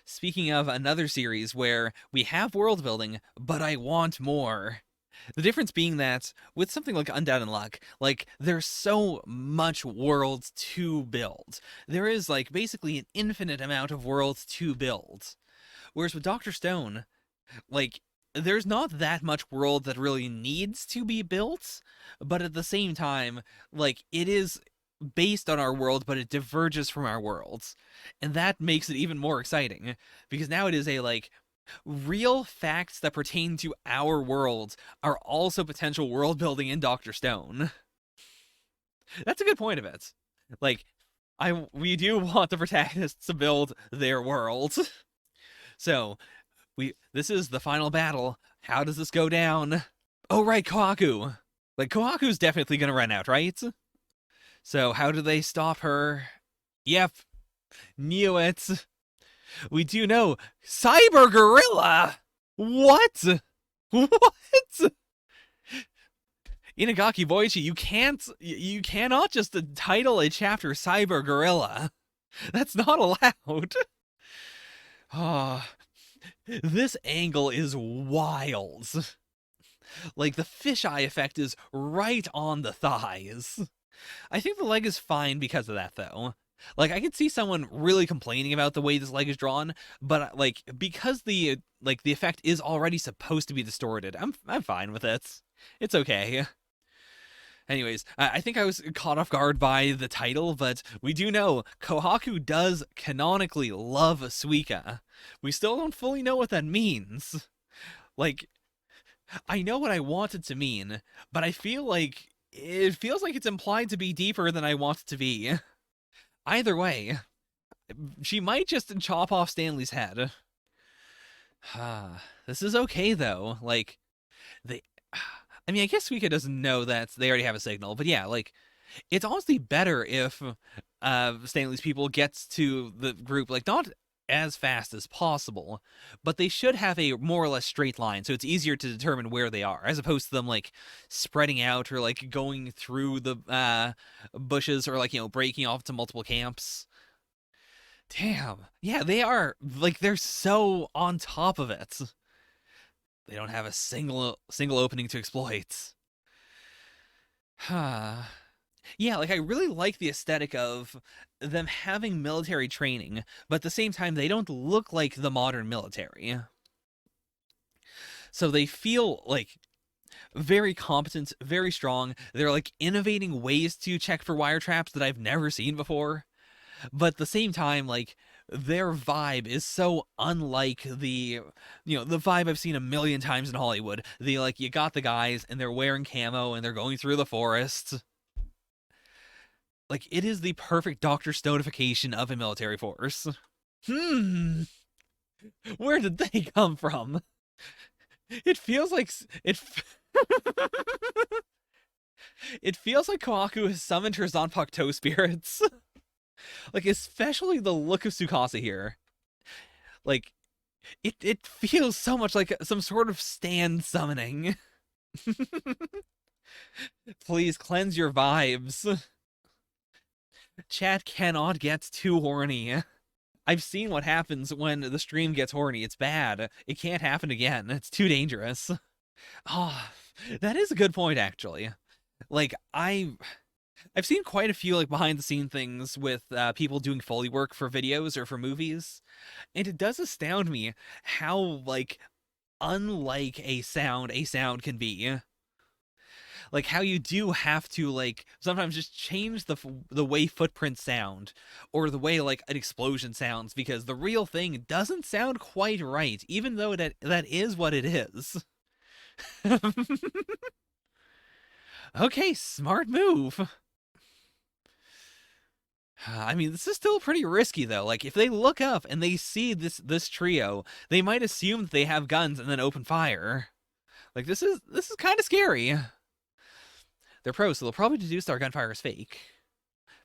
Speaking of another series where we have world building, but I want more. The difference being that with something like Undead Unluck, like, there's so much world to build. There is, like, basically an infinite amount of world to build. Whereas with Dr. Stone, like, there's not that much world that really needs to be built, but at the same time, like, it is based on our world, but it diverges from our worlds. And that makes it even more exciting, because now it is a, like, real facts that pertain to our world are also potential world building in Dr. Stone. That's a good point of it. Like, we do want the protagonists to build their world. So, this is the final battle. How does this go down? Oh, right, Kohaku. Like, Kohaku's definitely gonna run out, right? So, how do they stop her? Yep. Knew it. We do know Cyber Gorilla! What? What? Inagaki Boichi, you cannot just title a chapter Cyber Gorilla. That's not allowed. Oh, this angle is wild. Like, the fisheye effect is right on the thighs. I think the leg is fine because of that, though. Like, I could see someone really complaining about the way this leg is drawn, but, like, because the effect is already supposed to be distorted, I'm fine with it. It's okay. Anyways, I think I was caught off guard by the title, but we do know Kohaku does canonically love Suika. We still don't fully know what that means. Like, I know what I want it to mean, but I feel like it feels like it's implied to be deeper than I want it to be. Either way, she might just chop off Stanley's head. This is okay, though. Like, I mean, I guess Suika doesn't know that they already have a signal, but yeah, like, it's honestly better if Stanley's people gets to the group, like, not as fast as possible, but they should have a more or less straight line, so it's easier to determine where they are, as opposed to them like spreading out or like going through the bushes or like breaking off to multiple camps. Damn, yeah, they are like they're so on top of it. They don't have a single opening to exploit. Huh. Yeah, like I really like the aesthetic of them having military training, but at the same time they don't look like the modern military. So they feel like very competent, very strong. They're like innovating ways to check for wire traps that I've never seen before. But at the same time, like their vibe is so unlike the vibe I've seen a million times in Hollywood. The like you got the guys and they're wearing camo and they're going through the forest. Like it is the perfect Dr. Stonification of a military force. Hmm, where did they come from? It feels like it. It feels like Kohaku has summoned her Zanpakuto spirits. Like especially the look of Tsukasa here. Like it feels so much like some sort of stand summoning. Please cleanse your vibes. Chat cannot get too horny. I've seen what happens when the stream gets horny. It's bad. It can't happen again. It's too dangerous. Ah, oh, that is a good point, actually. Like, I've seen quite a few like behind the scene things with people doing Foley work for videos or for movies, and it does astound me how like unlike a sound can be. Like how you do have to like sometimes just change the way footprints sound or the way like an explosion sounds because the real thing doesn't sound quite right, even though that is what it is. Okay, smart move. I mean, this is still pretty risky though. Like if they look up and they see this trio, they might assume that they have guns and then open fire. Like this is kind of scary. They're pros, so they'll probably deduce our gunfire is fake.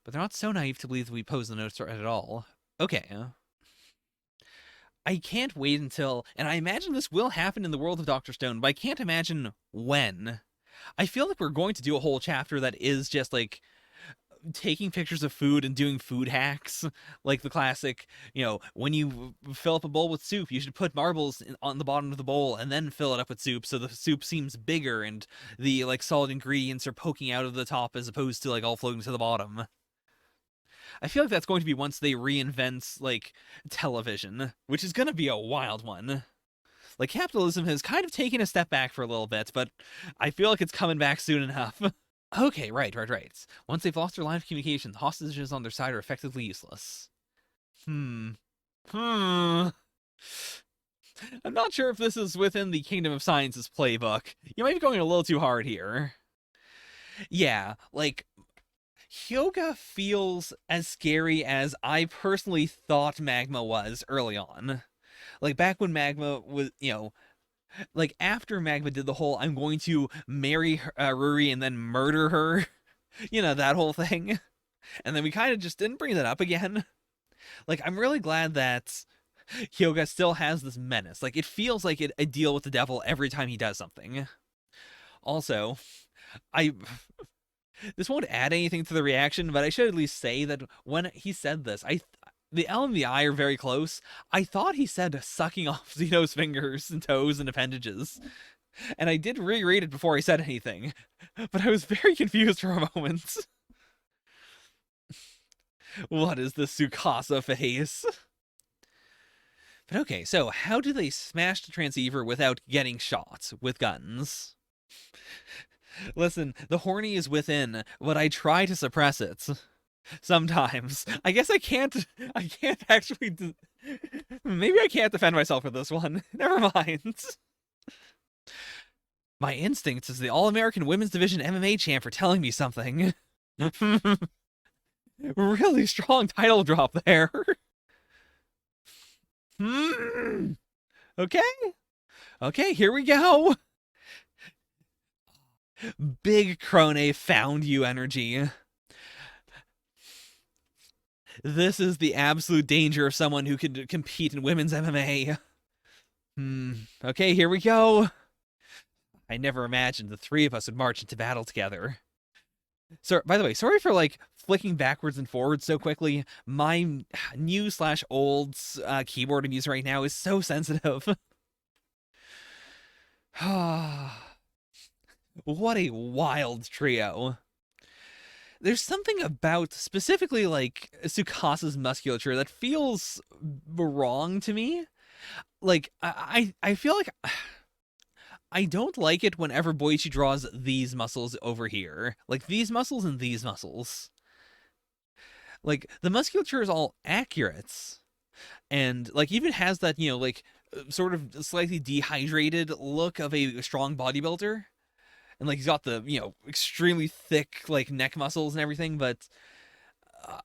But they're not so naive to believe that we pose the no threat at all. Okay. I can't wait until, and I imagine this will happen in the world of Dr. Stone, but I can't imagine when. I feel like we're going to do a whole chapter that is just like taking pictures of food and doing food hacks, like the classic, when you fill up a bowl with soup, you should put marbles on the bottom of the bowl and then fill it up with soup so the soup seems bigger and the like solid ingredients are poking out of the top as opposed to like all floating to the bottom. I feel like that's going to be once they reinvent like television, which is going to be a wild one. Like capitalism has kind of taken a step back for a little bit, but I feel like it's coming back soon enough. Okay, right. Once they've lost their line of communication, the hostages on their side are effectively useless. Hmm. I'm not sure if this is within the Kingdom of Science's playbook. You might be going a little too hard here. Yeah, like, Hyoga feels as scary as I personally thought Magma was early on. Like, back when Magma was, like after Magma did the whole I'm going to marry Ruri and then murder her, that whole thing. And then we kind of just didn't bring that up again. Like I'm really glad that Hyoga still has this menace. Like it feels like a deal with the devil every time he does something. Also, I this won't add anything to the reaction, but I should at least say that when he said this, the L and the I are very close. I thought he said sucking off Zeno's fingers and toes and appendages. And I did reread it before I said anything. But I was very confused for a moment. What is the Tsukasa face? But okay, so how do they smash the transceiver without getting shot with guns? Listen, the horny is within, but I try to suppress it. Sometimes. I guess I can't actually maybe I can't defend myself with this one. Never mind. My instincts as the All-American Women's Division MMA champ are telling me something. Really strong title drop there. Okay. Okay, here we go. Big Krone found you energy. This is the absolute danger of someone who could compete in women's MMA. Okay, here we go. I never imagined the three of us would march into battle together. So, by the way, sorry for like flicking backwards and forwards so quickly. My new slash old keyboard I'm using right now is so sensitive. What a wild trio. There's something about specifically like Tsukasa's musculature that feels wrong to me. Like I feel like I don't like it whenever Boichi draws these muscles over here. Like these muscles and these muscles. Like the musculature is all accurate. And like even has that, like sort of slightly dehydrated look of a strong bodybuilder. And like he's got the, extremely thick like neck muscles and everything, but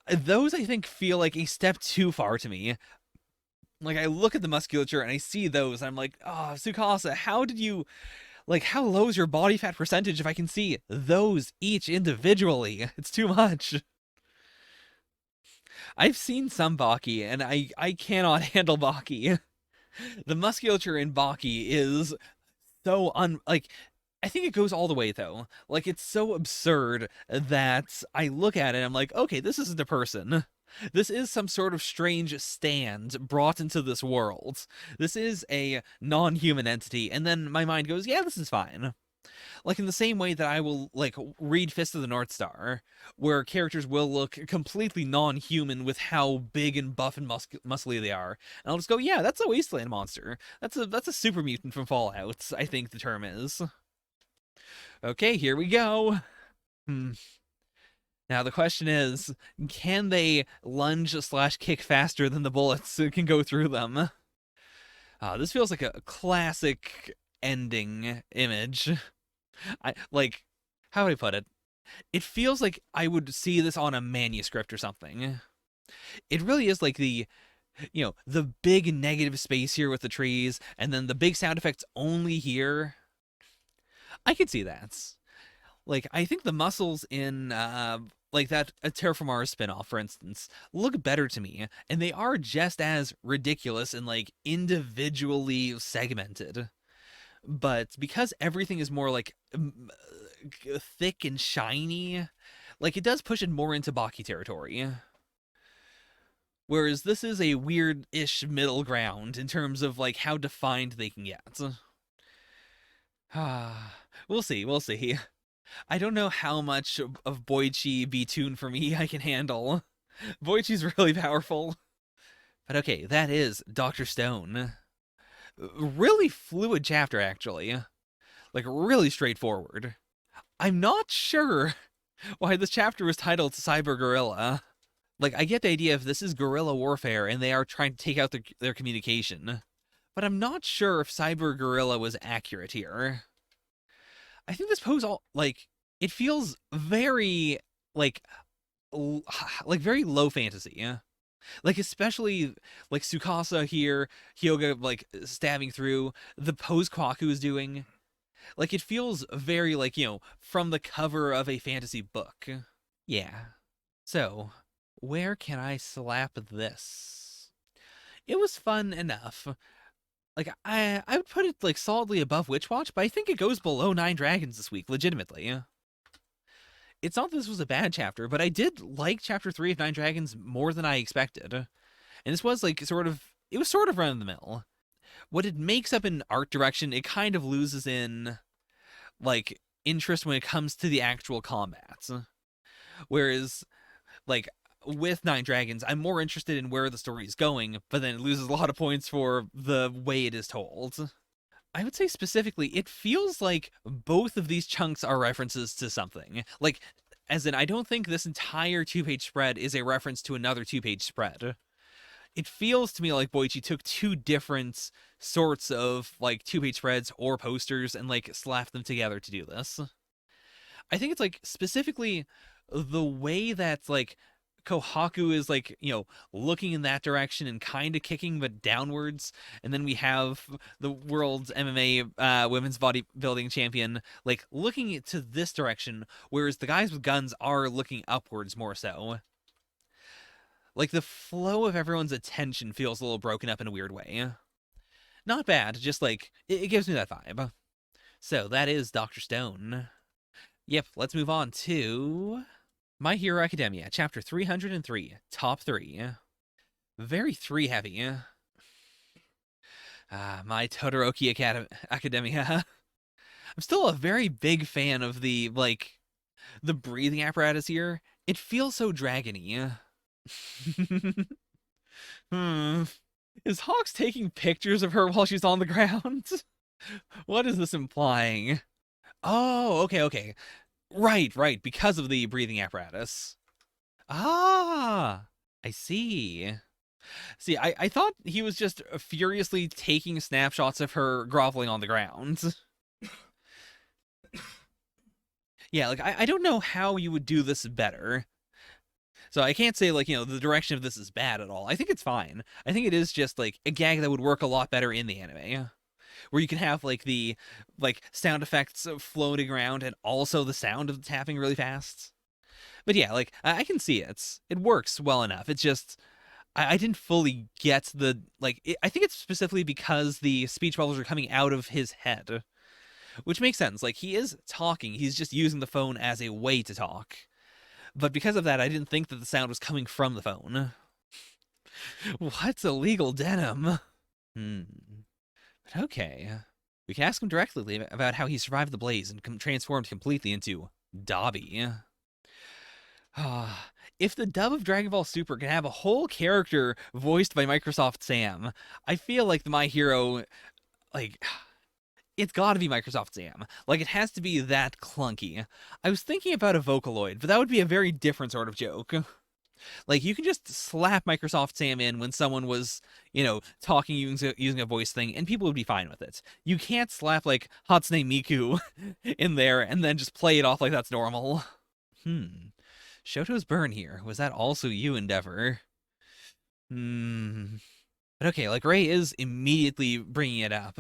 those I think feel like a step too far to me. Like I look at the musculature and I see those, and I'm like, oh, Tsukasa, how did you like how low is your body fat percentage if I can see those each individually? It's too much. I've seen some Baki and I cannot handle Baki. The musculature in Baki is so like I think it goes all the way though. Like it's so absurd that I look at it and I'm like, okay, this isn't a person. This is some sort of strange stand brought into this world. This is a non-human entity, and then my mind goes, yeah, this is fine. Like in the same way that I will like read Fist of the North Star, where characters will look completely non-human with how big and buff and muscly they are, and I'll just go, yeah, that's a wasteland monster. That's a super mutant from Fallout, I think the term is. Okay, here we go. Now the question is, can they lunge slash kick faster than the bullets can go through them? This feels like a classic ending image. How would I put it? It feels like I would see this on a manuscript or something. It really is like the big negative space here with the trees, and then the big sound effects only here. I could see that. Like, I think the muscles in, like that a Terra from Mars spinoff, for instance, look better to me, and they are just as ridiculous and, like, individually segmented. But because everything is more, like, thick and shiny, like, it does push it more into Baki territory. Whereas this is a weird-ish middle ground in terms of, like, how defined they can get. We'll see, we'll see. I don't know how much of Boichi B-Tune for me I can handle. Boichi's really powerful. But okay, that is Dr. Stone. Really fluid chapter, actually. Like, really straightforward. I'm not sure why this chapter was titled Cyber Guerrilla. Like, I get the idea if this is guerrilla warfare and they are trying to take out their communication. But I'm not sure if Cyber Guerrilla was accurate here. I think this pose it feels very like very low fantasy. Like especially like Tsukasa here, Hyoga like stabbing through the pose Kwaku is doing. Like it feels very like, from the cover of a fantasy book. Yeah. So, where can I slap this? It was fun enough. Like I would put it like solidly above Witch Watch, but I think it goes below Nine Dragons this week, legitimately. It's not that this was a bad chapter, but I did like chapter 3 of Nine Dragons more than I expected. And this was like it was sort of run of the mill. What it makes up in art direction, it kind of loses in like interest when it comes to the actual combats. Whereas like with Nine Dragons, I'm more interested in where the story is going, but then it loses a lot of points for the way it is told. I would say specifically, it feels like both of these chunks are references to something. Like, as in, I don't think this entire two-page spread is a reference to another two-page spread. It feels to me like Boichi took two different sorts of, like, two-page spreads or posters and, like, slapped them together to do this. I think it's, like, specifically the way that, like, Kohaku is like, looking in that direction and kind of kicking, but downwards. And then we have the world's MMA women's bodybuilding champion, like looking to this direction, whereas the guys with guns are looking upwards more so. Like, the flow of everyone's attention feels a little broken up in a weird way. Not bad, just like, it gives me that vibe. So, that is Dr. Stone. Yep, let's move on to My Hero Academia, chapter 303, top 3. Very 3 heavy. My Todoroki Academia. I'm still a very big fan of the, like, the breathing apparatus here. It feels so dragony. Hmm. Is Hawks taking pictures of her while she's on the ground? What is this implying? Oh, okay. Right, because of the breathing apparatus. Ah, I see. See, I thought he was just furiously taking snapshots of her groveling on the ground. Yeah, like, I don't know how you would do this better. So I can't say, like, the direction of this is bad at all. I think it's fine. I think it is just, like, a gag that would work a lot better in the anime. Where you can have, like, the, like, sound effects floating around and also the sound of tapping really fast. But yeah, like, I can see it. It works well enough. It's just, I didn't fully get the, like, I think it's specifically because the speech bubbles are coming out of his head. Which makes sense. Like, he is talking, he's just using the phone as a way to talk. But because of that, I didn't think that the sound was coming from the phone. What's illegal denim? But okay. We can ask him directly about how he survived the blaze and transformed completely into Dobby. If the dub of Dragon Ball Super can have a whole character voiced by Microsoft Sam, I feel like the My Hero, like, it's gotta be Microsoft Sam. Like, it has to be that clunky. I was thinking about a Vocaloid, but that would be a very different sort of joke. Like, you can just slap Microsoft Sam in when someone was, talking using a voice thing, and people would be fine with it. You can't slap, like, Hatsune Miku in there and then just play it off like that's normal. Shoto's burn here. Was that also you, Endeavor? But okay, like, Ray is immediately bringing it up.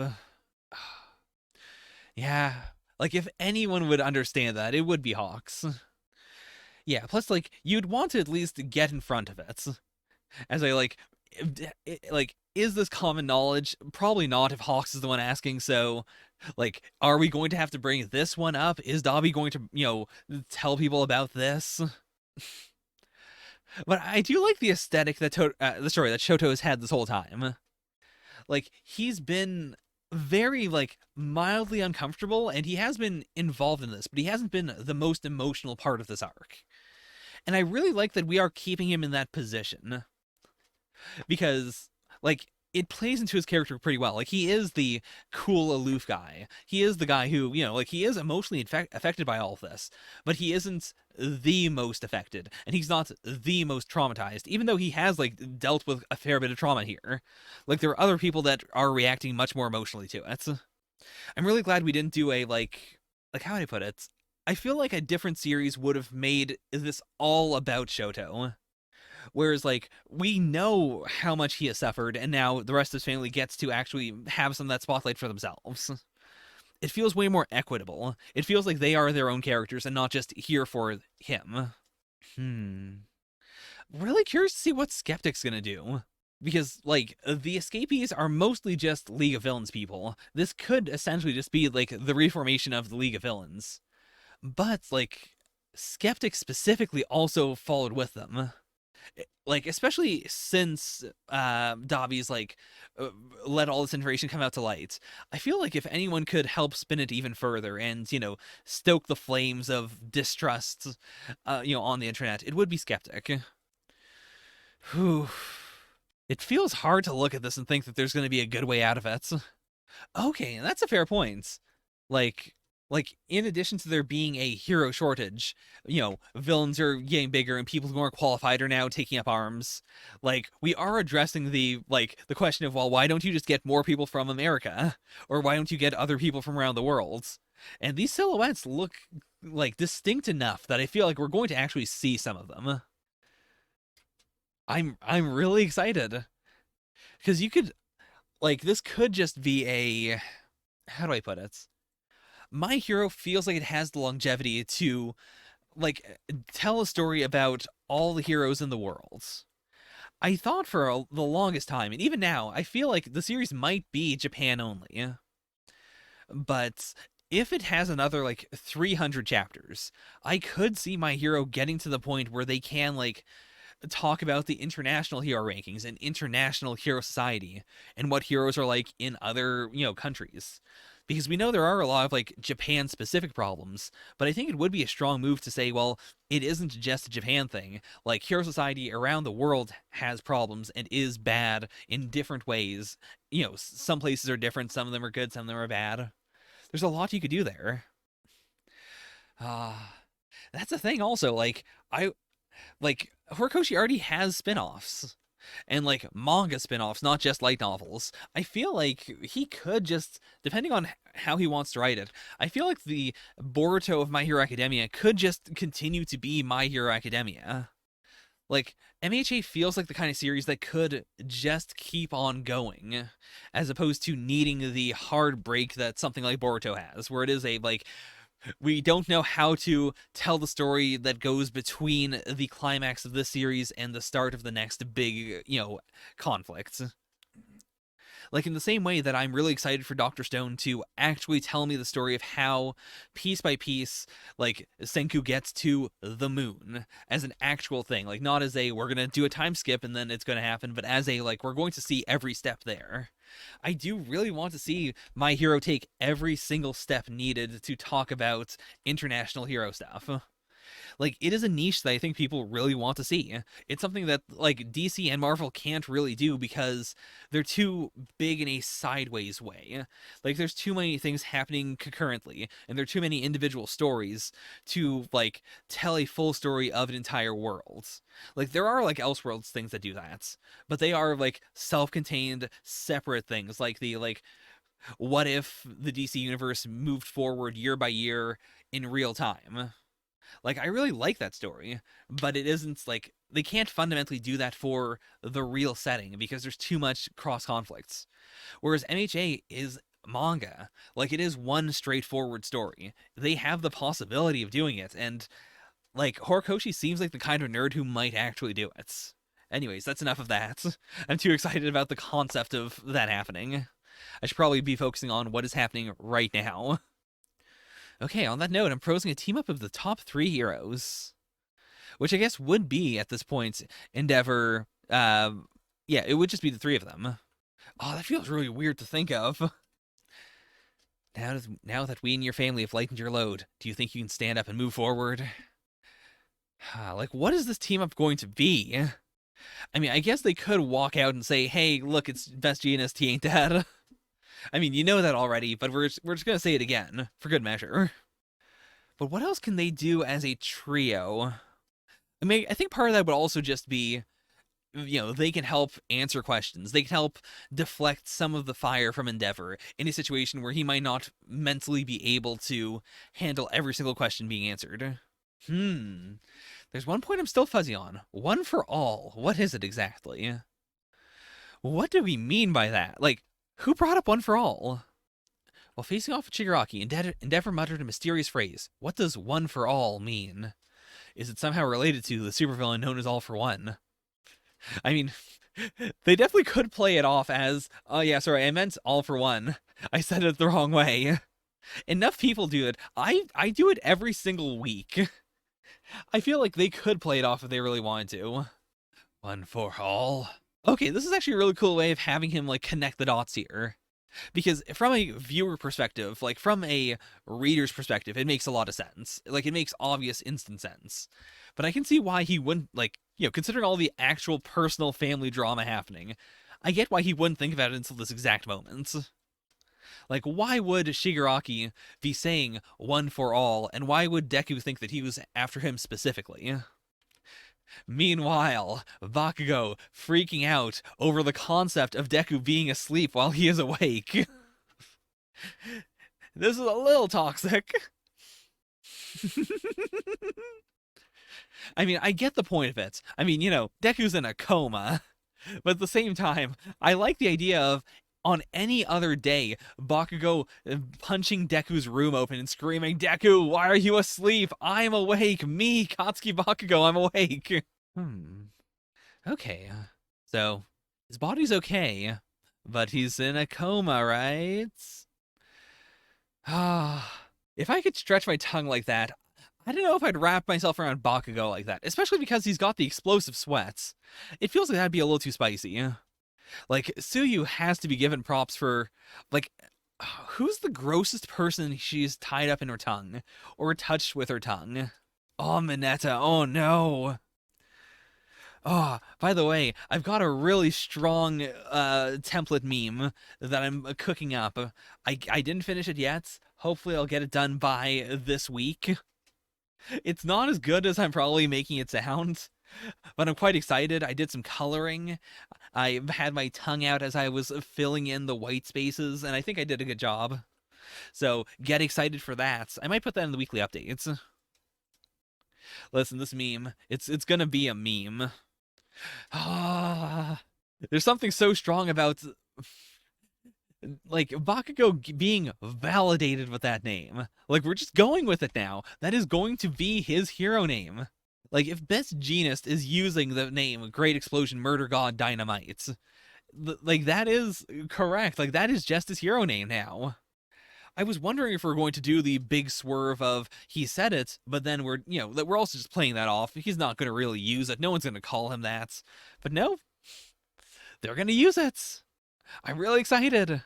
Yeah, like, if anyone would understand that, it would be Hawks. Yeah, plus, like, you'd want to at least get in front of it. As I, like, is this common knowledge? Probably not if Hawks is the one asking, so, like, are we going to have to bring this one up? Is Dobby going to, tell people about this? But I do like the aesthetic that the story that Shoto has had this whole time. Like, he's been very, like, mildly uncomfortable, and he has been involved in this, but he hasn't been the most emotional part of this arc. And I really like that we are keeping him in that position. Because, like, it plays into his character pretty well. Like, he is the cool, aloof guy. He is the guy who, like, he is emotionally affected by all of this, but he isn't the most affected, and he's not the most traumatized, even though he has, like, dealt with a fair bit of trauma here. Like, there are other people that are reacting much more emotionally to it. I'm really glad we didn't do a, like, how would I put it? I feel like a different series would have made this all about Shoto. Whereas, like, we know how much he has suffered, and now the rest of his family gets to actually have some of that spotlight for themselves. It feels way more equitable. It feels like they are their own characters and not just here for him. Really curious to see what Skeptic's gonna do. Because, like, the escapees are mostly just League of Villains people. This could essentially just be, like, the reformation of the League of Villains. But, like, Skeptic specifically also followed with them. Like, especially since Dobby's, like, let all this information come out to light. I feel like if anyone could help spin it even further and, stoke the flames of distrust, on the internet, it would be Skeptic. Whew. It feels hard to look at this and think that there's going to be a good way out of it. Okay, that's a fair point. Like, in addition to there being a hero shortage, villains are getting bigger and people who aren't qualified are now taking up arms. Like, we are addressing the question of, well, why don't you just get more people from America? Or why don't you get other people from around the world? And these silhouettes look, like, distinct enough that I feel like we're going to actually see some of them. I'm really excited. Because you could, like, this could just be a, how do I put it? My Hero feels like it has the longevity to, like, tell a story about all the heroes in the world. I thought for the longest time, and even now, I feel like the series might be Japan only. But if it has another like 300 chapters, I could see My Hero getting to the point where they can like talk about the international hero rankings and international hero society and what heroes are like in other, countries. Because we know there are a lot of like Japan specific problems, but I think it would be a strong move to say, well, it isn't just a Japan thing. Like hero society around the world has problems and is bad in different ways. Some places are different, some of them are good, some of them are bad. There's a lot you could do there. Ah, that's the thing also, like Horikoshi already has spin-offs and like manga spin-offs, not just light novels. I feel like he could just, depending on how he wants to write it, I feel like the Boruto of My Hero Academia could just continue to be My Hero Academia. Like MHA feels like the kind of series that could just keep on going, as opposed to needing the hard break that something like Boruto has, where it is a like we don't know how to tell the story that goes between the climax of this series and the start of the next big, conflict. Like in the same way that I'm really excited for Dr. Stone to actually tell me the story of how piece by piece like Senku gets to the moon as an actual thing, like not as a we're going to do a time skip and then it's going to happen, but as a like we're going to see every step there. I do really want to see My Hero take every single step needed to talk about international hero stuff. Like it is a niche that I think people really want to see. It's something that like DC and Marvel can't really do because they're too big in a sideways way. Like there's too many things happening concurrently and there are too many individual stories to like tell a full story of an entire world. Like there are like Elseworlds things that do that, but they are like self-contained separate things like the like what if the DC universe moved forward year by year in real time? Like I really like that story, but it isn't like they can't fundamentally do that for the real setting because there's too much cross conflicts. Whereas MHA is manga, like it is one straightforward story. They have the possibility of doing it, and like Horikoshi seems like the kind of nerd who might actually do it. Anyways, that's enough of that. I'm too excited about the concept of that happening. I should probably be focusing on what is happening right now. Okay, on that note, I'm proposing a team up of the top 3 heroes, which I guess would be at this point Endeavor. Yeah, it would just be the 3 of them. Oh, that feels really weird to think of. Now that we and your family have lightened your load, do you think you can stand up and move forward? Like, what is this team up going to be? I mean, I guess they could walk out and say, "Hey, look, it's Best G and ST ain't dead." I mean, you know that already, but we're just gonna say it again for good measure. But what else can they do as a trio? I mean, I think part of that would also just be, they can help answer questions. They can help deflect some of the fire from Endeavor in a situation where he might not mentally be able to handle every single question being answered. There's one point I'm still fuzzy on. One for all. What is it exactly? What do we mean by that? Like, who brought up one for all? While facing off with Shigaraki, Endeavor muttered a mysterious phrase. What does one for all mean? Is it somehow related to the supervillain known as All for One? I mean, they definitely could play it off as, oh yeah, sorry, I meant All for One. I said it the wrong way. Enough people do it. I do it every single week. I feel like they could play it off if they really wanted to. One for all. Okay, this is actually a really cool way of having him like connect the dots here. Because from a viewer perspective, like from a reader's perspective, it makes a lot of sense. Like it makes obvious instant sense. But I can see why he wouldn't, like, considering all the actual personal family drama happening, I get why he wouldn't think about it until this exact moment. Like, why would Shigaraki be saying one for all, and why would Deku think that he was after him specifically? Meanwhile, Bakugo freaking out over the concept of Deku being asleep while he is awake. This is a little toxic. I mean, I get the point of it. I mean, Deku's in a coma. But at the same time, I like the idea of, on any other day, Bakugo punching Deku's room open and screaming, "Deku, why are you asleep? I'm awake! Me, Katsuki Bakugo, I'm awake!" Okay. So his body's okay, but he's in a coma, right? Ah, if I could stretch my tongue like that, I don't know if I'd wrap myself around Bakugo like that, especially because he's got the explosive sweats. It feels like that'd be a little too spicy. Like, Suyu has to be given props for, like, who's the grossest person she's tied up in her tongue or touched with her tongue? Oh, Mineta. Oh, no. Oh, by the way, I've got a really strong template meme that I'm cooking up. I didn't finish it yet. Hopefully, I'll get it done by this week. It's not as good as I'm probably making it sound, but I'm quite excited. I did some coloring. I had my tongue out as I was filling in the white spaces, and I think I did a good job. So get excited for that. I might put that in the weekly updates. Listen, this meme, it's gonna be a meme. Ah, there's something so strong about like Bakugo being validated with that name. Like we're just going with it now. That is going to be his hero name. Like if Best Jeanist is using the name Great Explosion Murder God Dynamite, like that is correct. Like that is just his hero name now. I was wondering if we're going to do the big swerve of he said it, but then we're also just playing that off. He's not going to really use it. No one's going to call him that. But no, they're going to use it. I'm really excited.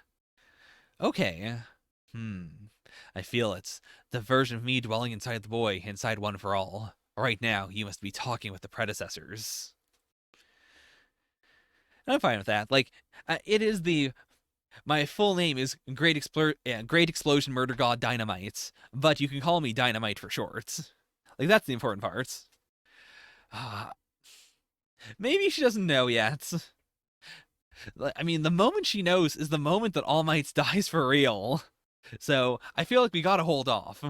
Okay. I feel it. The version of me dwelling inside the boy, inside One for All. Right now, you must be talking with the predecessors. I'm fine with that. Like, it is my full name is Great Explosion Murder God Dynamite, but you can call me Dynamite for short. Like, that's the important part. Uh, maybe she doesn't know yet. I mean, the moment she knows is the moment that All Might dies for real. So I feel like we gotta hold off.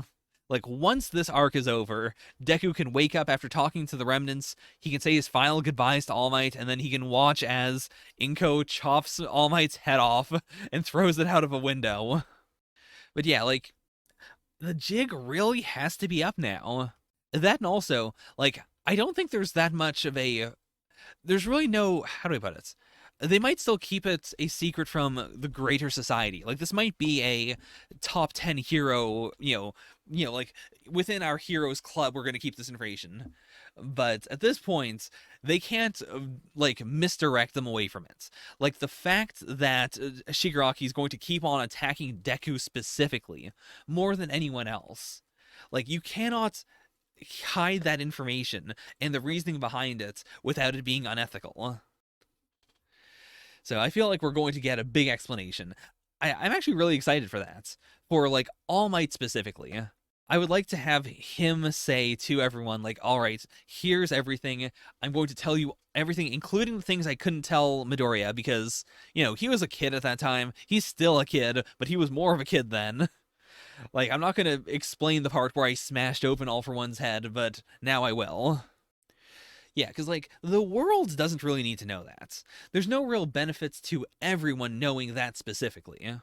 Like, once this arc is over, Deku can wake up after talking to the remnants, he can say his final goodbyes to All Might, and then he can watch as Inko chops All Might's head off and throws it out of a window. But yeah, like, the jig really has to be up now. That and also, like, I don't think there's that much of a there's really no, how do I put it? They might still keep it a secret from the greater society. Like this might be a top 10 hero, like within our heroes club we're going to keep this information. But at this point, they can't like misdirect them away from it. Like the fact that Shigaraki is going to keep on attacking Deku specifically more than anyone else. Like you cannot hide that information and the reasoning behind it without it being unethical. So I feel like we're going to get a big explanation. I'm actually really excited for that. For like All Might specifically. I would like to have him say to everyone, like, all right, here's everything. I'm going to tell you everything, including the things I couldn't tell Midoriya because, he was a kid at that time. He's still a kid, but he was more of a kid then. Like, I'm not going to explain the part where I smashed open All for One's head, but now I will. Yeah, because, like, the world doesn't really need to know that. There's no real benefits to everyone knowing that specifically.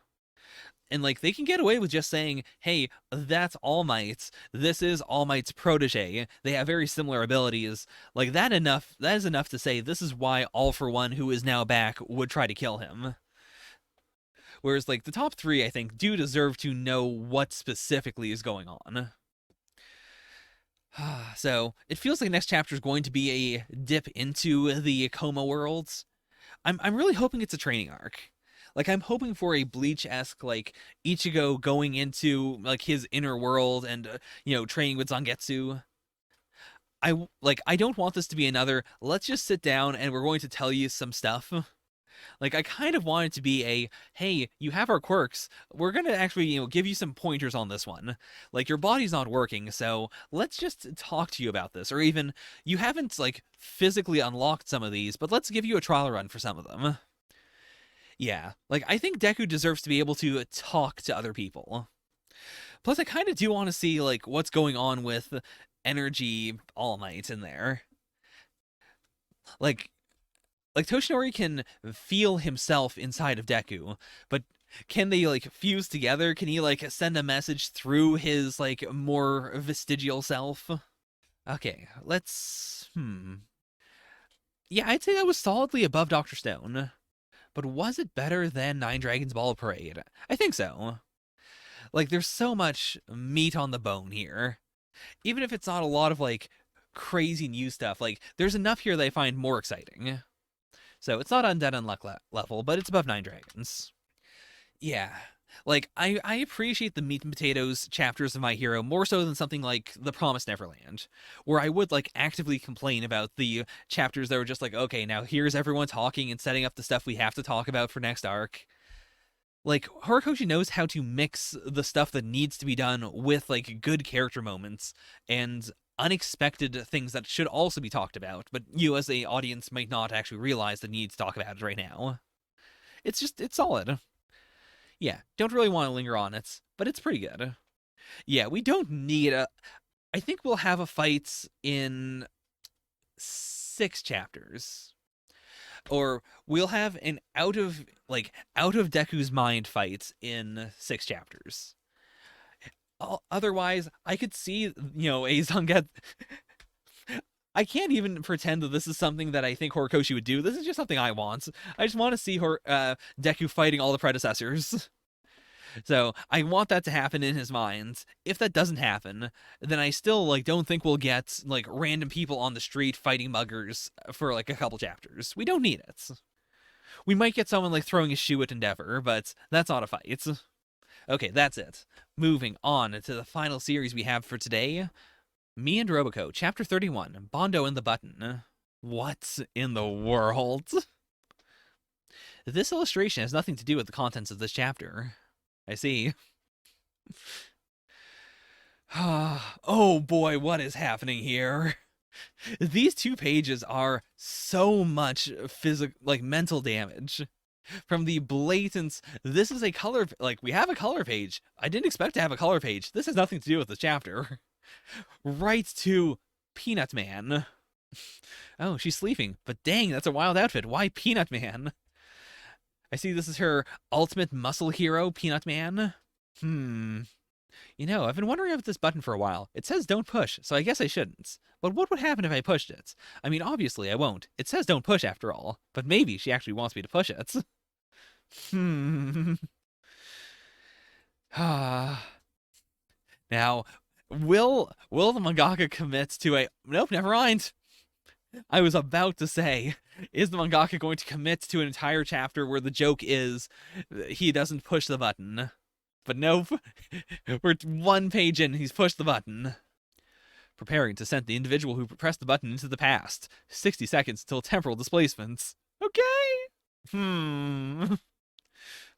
And, like, they can get away with just saying, hey, that's All Might. This is All Might's protege. They have very similar abilities. Like, that is enough to say this is why All for One, who is now back, would try to kill him. Whereas, like, the top three, I think, do deserve to know what specifically is going on. So, it feels like next chapter is going to be a dip into the Coma worlds. I'm really hoping it's a training arc. Like, I'm hoping for a Bleach-esque, like, Ichigo going into, like, his inner world and, training with Zangetsu. I don't want this to be another, let's just sit down and we're going to tell you some stuff. Like, I kind of want it to be a, hey, you have our quirks. We're going to actually, give you some pointers on this one. Like, your body's not working, so let's just talk to you about this. Or even, you haven't, like, physically unlocked some of these, but let's give you a trial run for some of them. Yeah, like, I think Deku deserves to be able to talk to other people. Plus, I kind of do want to see, like, what's going on with Energy All Might in there. Like Toshinori can feel himself inside of Deku, but can they like fuse together? Can he like send a message through his like more vestigial self? Okay, let's Yeah, I'd say that was solidly above Dr. Stone. But was it better than Nine Dragons Ball Parade? I think so. Like, there's so much meat on the bone here. Even if it's not a lot of, like, crazy new stuff, like, there's enough here that I find more exciting. So it's not Undead Unluck level, but it's above Nine Dragons. Yeah. Like, I appreciate the meat and potatoes chapters of My Hero more so than something like The Promised Neverland, where I would, like, actively complain about the chapters that were just like, okay, now here's everyone talking and setting up the stuff we have to talk about for next arc. Like, Horikoshi knows how to mix the stuff that needs to be done with, like, good character moments and unexpected things that should also be talked about, but you as a audience might not actually realize the need to talk about it right now. It's solid. Yeah, don't really want to linger on it, but it's pretty good. Yeah, we don't need a. I think we'll have a fight in 6 chapters, or we'll have an out of Deku's mind fight in 6 chapters. Otherwise, I could see a Zangetsu. I can't even pretend that this is something that I think Horikoshi would do. This is just something I want. I just want to see Deku fighting all the predecessors. So I want that to happen in his mind. If that doesn't happen, then I still don't think we'll get random people on the street fighting muggers for a couple chapters. We don't need it. We might get someone throwing a shoe at Endeavor, but that's not a fight. Okay, that's it. Moving on to the final series we have for today. Me and Roboco, Chapter 31, Bondo and the Button. What in the world? This illustration has nothing to do with the contents of this chapter. I see. Oh boy, what is happening here? These 2 pages are so much mental damage. From the blatant, this is a color, we have a color page. I didn't expect to have a color page. This has nothing to do with the chapter. Right to Peanut Man. Oh, she's sleeping, but dang, that's a wild outfit. Why Peanut Man? I see this is her ultimate muscle hero, Peanut Man. I've been wondering about this button for a while. It says don't push, so I guess I shouldn't. But what would happen if I pushed it? I mean, obviously I won't. It says don't push after all. But maybe she actually wants me to push it. Now, will the mangaka commit to a... Nope, never mind. I was about to say, is the mangaka going to commit to an entire chapter where the joke is he doesn't push the button? But nope. We're 1 page in, he's pushed the button. Preparing to send the individual who pressed the button into the past. 60 seconds till temporal displacements. Okay.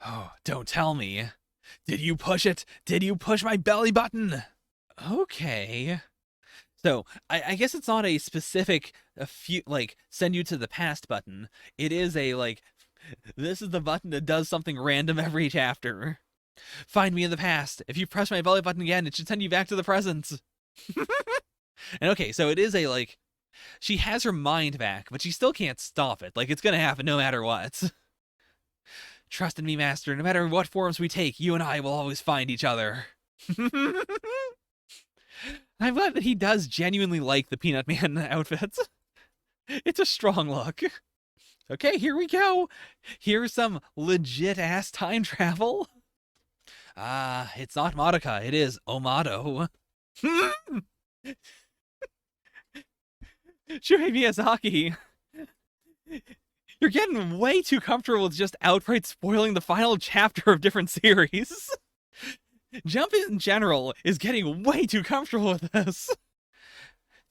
Oh, don't tell me. Did you push it? Did you push my belly button? Okay. So, I guess it's not a specific, send you to the past button. It is a, this is the button that does something random every chapter. Find me in the past. If you press my belly button again, it should send you back to the present. And okay, so it is she has her mind back, but she still can't stop it. It's gonna happen no matter what. Trust in me, Master. No matter what forms we take, you and I will always find each other. I'm glad that he does genuinely like the Peanut Man outfit. It's a strong look. Okay, here we go. Here's some legit-ass time travel. It's not Madoka, it is Omado. Shuhei Miyazaki. You're getting way too comfortable with just outright spoiling the final chapter of different series. Jump in general is getting way too comfortable with this.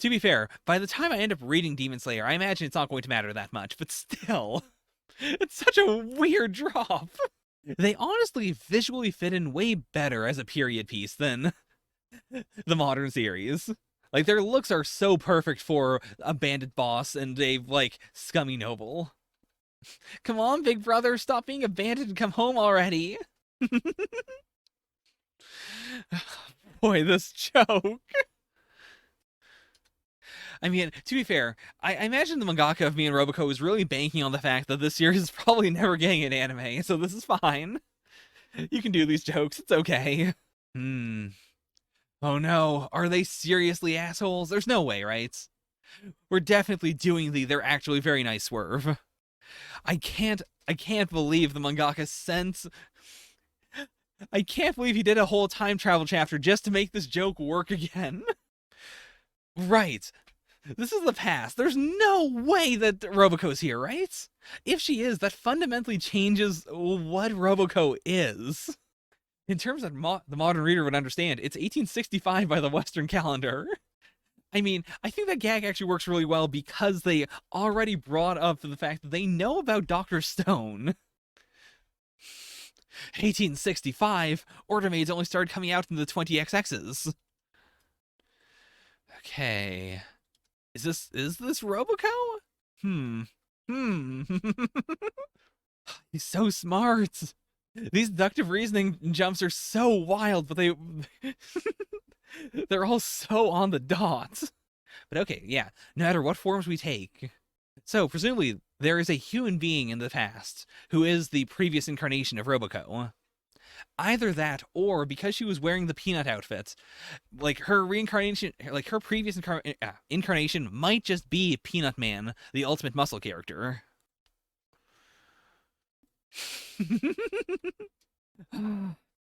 To be fair, by the time I end up reading Demon Slayer, I imagine it's not going to matter that much, but still. It's such a weird drop. They honestly visually fit in way better as a period piece than the modern series. Their looks are so perfect for a bandit boss and a, scummy noble. Come on, big brother, stop being a bandit and come home already. Boy, this joke. I mean, to be fair, I imagine the mangaka of Me and Roboco is really banking on the fact that this series is probably never getting an anime, so this is fine. You can do these jokes, it's okay. Oh no, are they seriously assholes? There's no way, right? We're definitely doing they're actually very nice swerve. I can't believe the mangaka sent. I can't believe he did a whole time travel chapter just to make this joke work again. Right. This is the past. There's no way that Roboco's here, right? If she is, that fundamentally changes what Roboco is. In terms that the modern reader would understand, it's 1865 by the Western calendar. I mean, I think that gag actually works really well because they already brought up the fact that they know about Dr. Stone. 1865, Order Maids only started coming out in the 20XXs. Okay. Is this Roboco? Hmm. He's so smart. These deductive reasoning jumps are so wild, but they're all so on the dot. But okay, yeah, no matter what forms we take. So, presumably, there is a human being in the past who is the previous incarnation of Roboco. Either that, or because she was wearing the peanut outfit, like her reincarnation, like her previous incarnation might just be Peanut Man, the ultimate muscle character.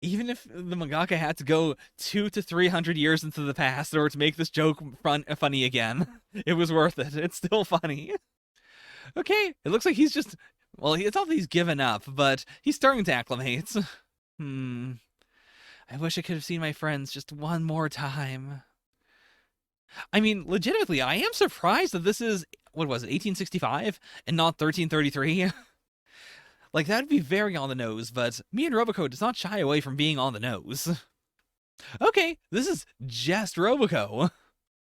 Even if the mangaka had to go 200 to 300 years into the past in order to make this joke funny again, it was worth it. It's still funny. Okay, it looks like he's just, well, it's not that he's given up, but he's starting to acclimate. I wish I could have seen my friends just one more time. I mean, legitimately, I am surprised that this is, what was it, 1865 and not 1333? Like, that'd be very on the nose, but me and Roboco does not shy away from being on the nose. Okay, this is just Roboco.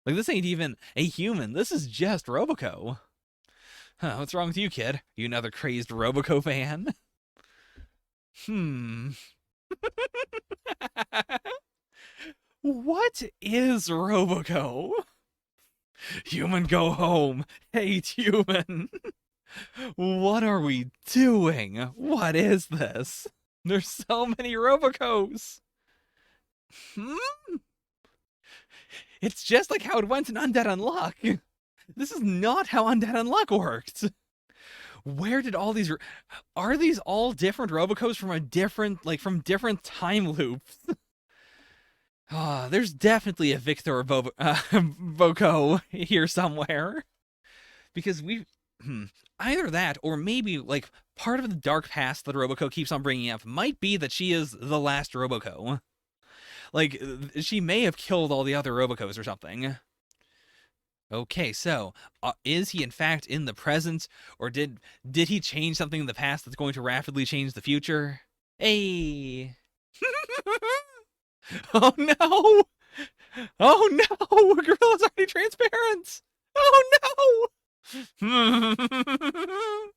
Like, this ain't even a human. This is just Roboco. Huh, what's wrong with you, kid? You another crazed Roboco fan? What is Roboco? Human, go home. Hate human. What are we doing? What is this? There's so many Robocos. It's just like how it went in Undead Unluck. This is not how Undead Unluck worked. Where did all these... Are these all different Robocos from from different time loops? There's definitely a Victor Voco here somewhere. Because either that, or maybe, like, part of the dark past that Roboco keeps on bringing up might be that she is the last Roboco. Like, she may have killed all the other Robocos or something. Okay, so, is he in fact in the present, or did he change something in the past that's going to rapidly change the future? Hey! Oh no! Oh no! Gorilla's already transparent! Oh no!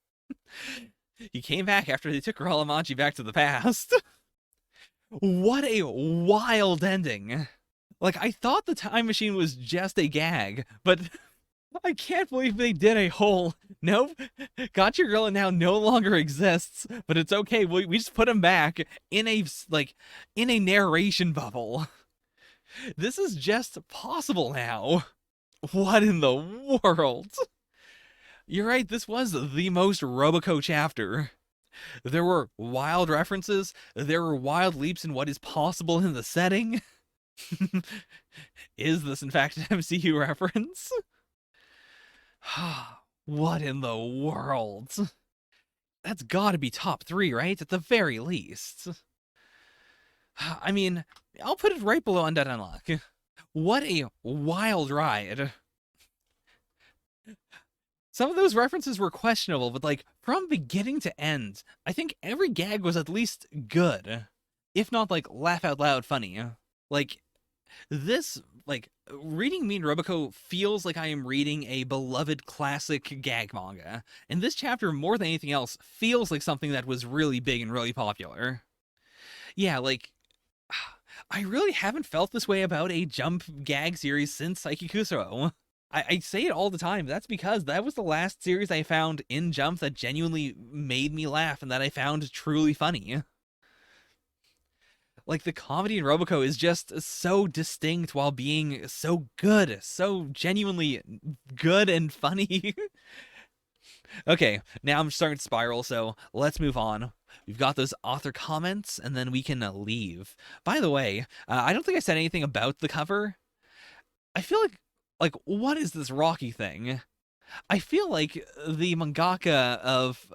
He came back after they took Gorilla back to the past. What a wild ending! Like, I thought the time machine was just a gag, but I can't believe they did a whole, nope, Got Your Gorilla now no longer exists, but it's okay, we just put him back in a narration bubble. This is just possible now. What in the world? You're right, this was the most Roboco chapter. There were wild references, there were wild leaps in what is possible in the setting. Is this in fact an MCU reference? What in the world? That's gotta be top 3, right? At the very least. I mean, I'll put it right below Undead Unluck. What a wild ride. Some of those references were questionable, but, like, from beginning to end, I think every gag was at least good. If not, like, laugh out loud funny. Like, this, like, reading Me and Roboco feels like I am reading a beloved classic gag manga. And this chapter, more than anything else, feels like something that was really big and really popular. Yeah, like, I really haven't felt this way about a Jump gag series since Saiki Kusuro. I say it all the time. That's because that was the last series I found in Jump that genuinely made me laugh and that I found truly funny. Like, the comedy in Roboco is just so distinct while being so good, so genuinely good and funny. Okay, now I'm starting to spiral, so let's move on. We've got those author comments, and then we can leave. By the way, I don't think I said anything about the cover. I feel like, what is this Rocky thing? I feel like the mangaka of